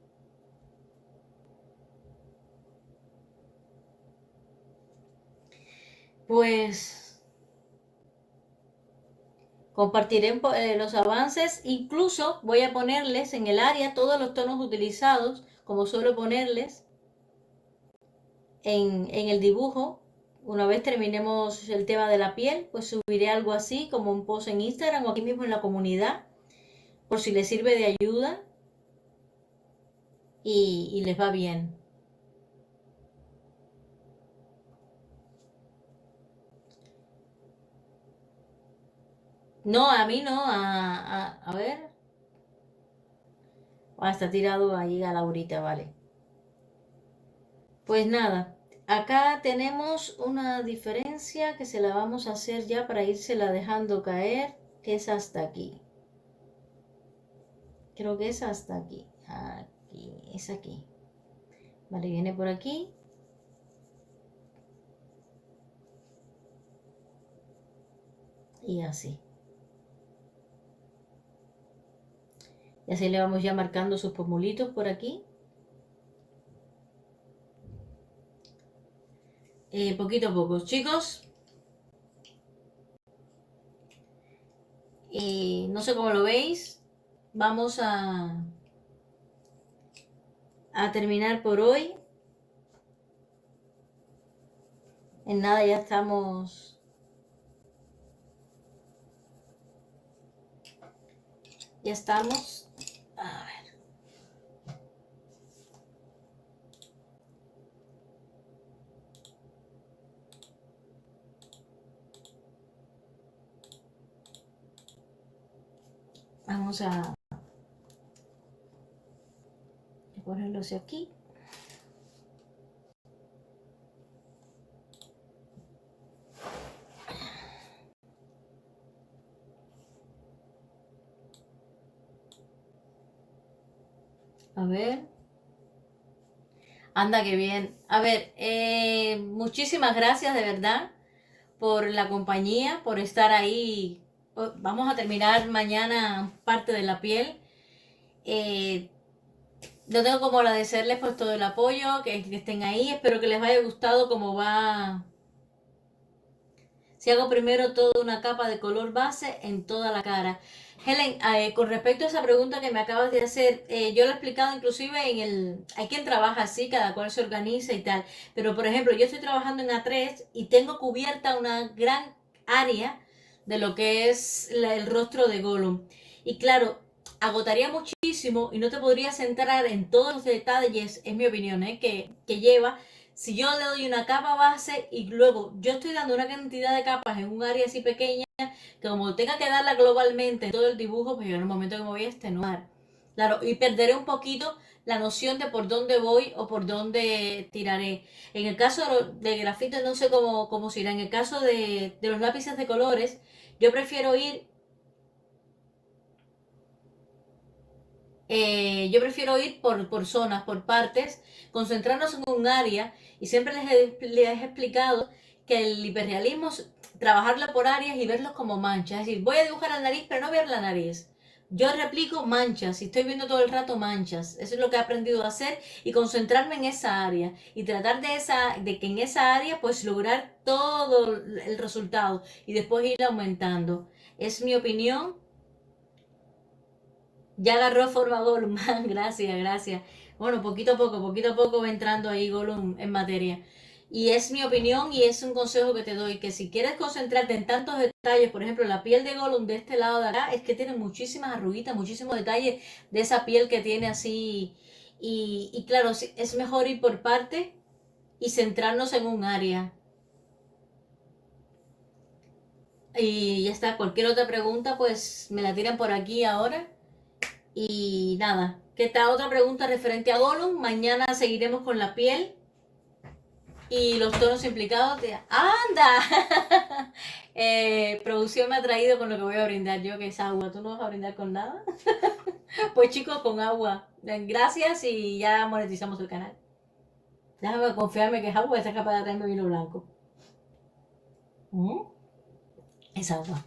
Pues compartiré los avances, incluso voy a ponerles en el área todos los tonos utilizados, como suelo ponerles en el dibujo. Una vez terminemos el tema de la piel, pues subiré algo así como un post en Instagram o aquí mismo en la comunidad, por si les sirve de ayuda y les va bien. No, a mí no, a ver. Está tirado ahí a Laurita, vale. Pues nada, acá tenemos una diferencia que se la vamos a hacer ya para írsela dejando caer, que es hasta aquí. Creo que es hasta aquí. Aquí, es aquí. Vale, viene por aquí. Y así. Y así le vamos ya marcando sus pomulitos por aquí. Poquito a poco, chicos. Y no sé cómo lo veis. Vamos a terminar por hoy. En nada ya estamos. Ya estamos. A ver. Vamos a ponerlo hacia aquí. A ver. Anda, qué bien. A ver, muchísimas gracias de verdad por la compañía, por estar ahí. Vamos a terminar mañana parte de la piel. No tengo como agradecerles por todo el apoyo, que estén ahí. Espero que les haya gustado cómo va. Si hago primero toda una capa de color base en toda la cara. Helen, con respecto a esa pregunta que me acabas de hacer, yo lo he explicado inclusive en el... Hay quien trabaja así, cada cual se organiza y tal. Pero, por ejemplo, yo estoy trabajando en A3 y tengo cubierta una gran área de lo que es el rostro de Gollum. Y claro, agotaría muchísimo y no te podrías centrar en todos los detalles, es mi opinión, que lleva. Si yo le doy una capa base y luego yo estoy dando una cantidad de capas en un área así pequeña, que como tenga que darla globalmente en todo el dibujo, pues yo en el momento que me voy a extenuar. Claro, y perderé un poquito la noción de por dónde voy o por dónde tiraré. En el caso de grafito no sé cómo se irá. En el caso de los lápices de colores, yo prefiero ir por zonas, por partes, concentrarnos en un área y siempre les he explicado que el hiperrealismo es trabajarlo por áreas y verlos como manchas. Es decir, voy a dibujar la nariz, pero no ver la nariz. Yo replico manchas y estoy viendo todo el rato manchas. Eso es lo que he aprendido a hacer y concentrarme en esa área y tratar de que en esa área pues lograr todo el resultado y después ir aumentando. Es mi opinión. Ya agarró forma Gollum. Gracias, gracias. Bueno, poquito a poco va entrando ahí Gollum en materia. Y es mi opinión y es un consejo que te doy, que si quieres concentrarte en tantos detalles, por ejemplo, la piel de Gollum de este lado de acá, es que tiene muchísimas arruguitas, muchísimos detalles de esa piel que tiene así. Y claro, es mejor ir por parte y centrarnos en un área. Y ya está, cualquier otra pregunta, pues me la tiran por aquí ahora. Y nada, ¿qué tal? Otra pregunta referente a Gollum. Mañana seguiremos con la piel y los tonos implicados. ¡Anda! Producción me ha traído con lo que voy a brindar yo, que es agua. ¿Tú no vas a brindar con nada? Pues chicos, con agua. Gracias y ya monetizamos el canal. Déjame confiarme que es agua, está capaz de traerme vino blanco. ¿Mm? Es agua.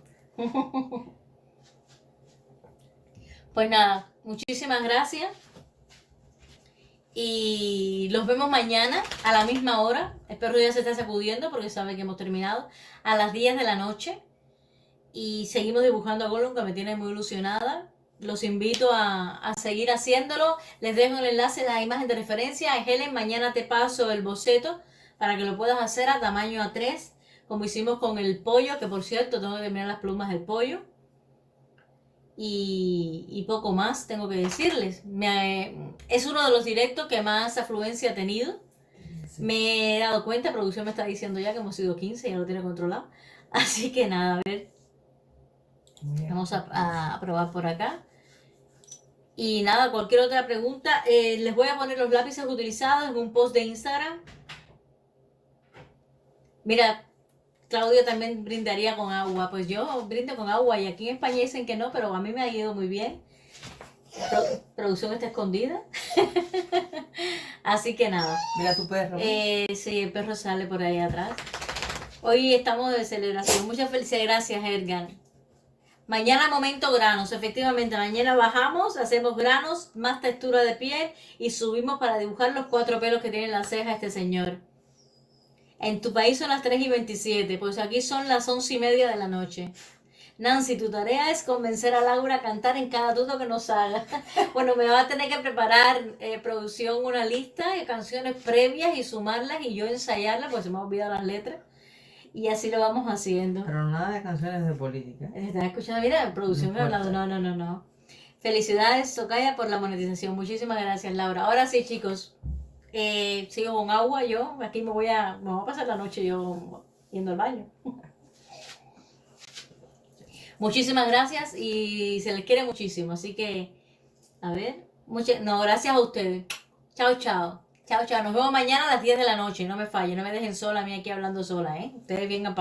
Pues nada, muchísimas gracias. Y los vemos mañana a la misma hora. Espero ya se esté sacudiendo porque sabe que hemos terminado. A las 10 de la noche. Y seguimos dibujando a Gollum, que me tiene muy ilusionada. Los invito a seguir haciéndolo. Les dejo el enlace, la imagen de referencia. Helen, mañana te paso el boceto para que lo puedas hacer a tamaño A3, como hicimos con el pollo, que por cierto tengo que terminar las plumas del pollo. Y poco más tengo que decirles. Es uno de los directos que más afluencia ha tenido. Sí. Me he dado cuenta, producción me está diciendo ya que hemos sido 15, ya lo tiene controlado. Así que nada, a ver. Vamos a probar por acá. Y nada, cualquier otra pregunta. Les voy a poner los lápices utilizados en un post de Instagram. Mira, Claudio también brindaría con agua. Pues yo brindo con agua y aquí en España dicen que no, pero a mí me ha ido muy bien. Producción está escondida. Así que nada. Mira tu perro. Sí, el perro sale por ahí atrás. Hoy estamos de celebración. Muchas felicidades. Gracias, Edgar. Mañana momento granos. Efectivamente, mañana bajamos, hacemos granos, más textura de piel y subimos para dibujar los 4 pelos que tiene en la ceja este señor. En tu país son las 3:27, pues aquí son las 11:30 de la noche. Nancy, tu tarea es convencer a Laura a cantar en cada tuto que nos haga. Bueno, me va a tener que preparar producción una lista de canciones previas y sumarlas y yo ensayarlas, porque se me han olvidado las letras. Y así lo vamos haciendo. Pero nada de canciones de política. ¿Estás escuchando? Mira, producción No hablando. importa. No. Felicidades, Socaya, por la monetización. Muchísimas gracias, Laura. Ahora sí, chicos. Sigo con agua yo. Aquí me voy a pasar la noche yo yendo al baño. Muchísimas gracias y se les quiere muchísimo. Así que, a ver. No, gracias a ustedes. Chao, chao. Chao, chao. Nos vemos mañana a las 10 de la noche. No me fallen. No me dejen sola a mí aquí hablando sola, ¿eh? Ustedes vengan para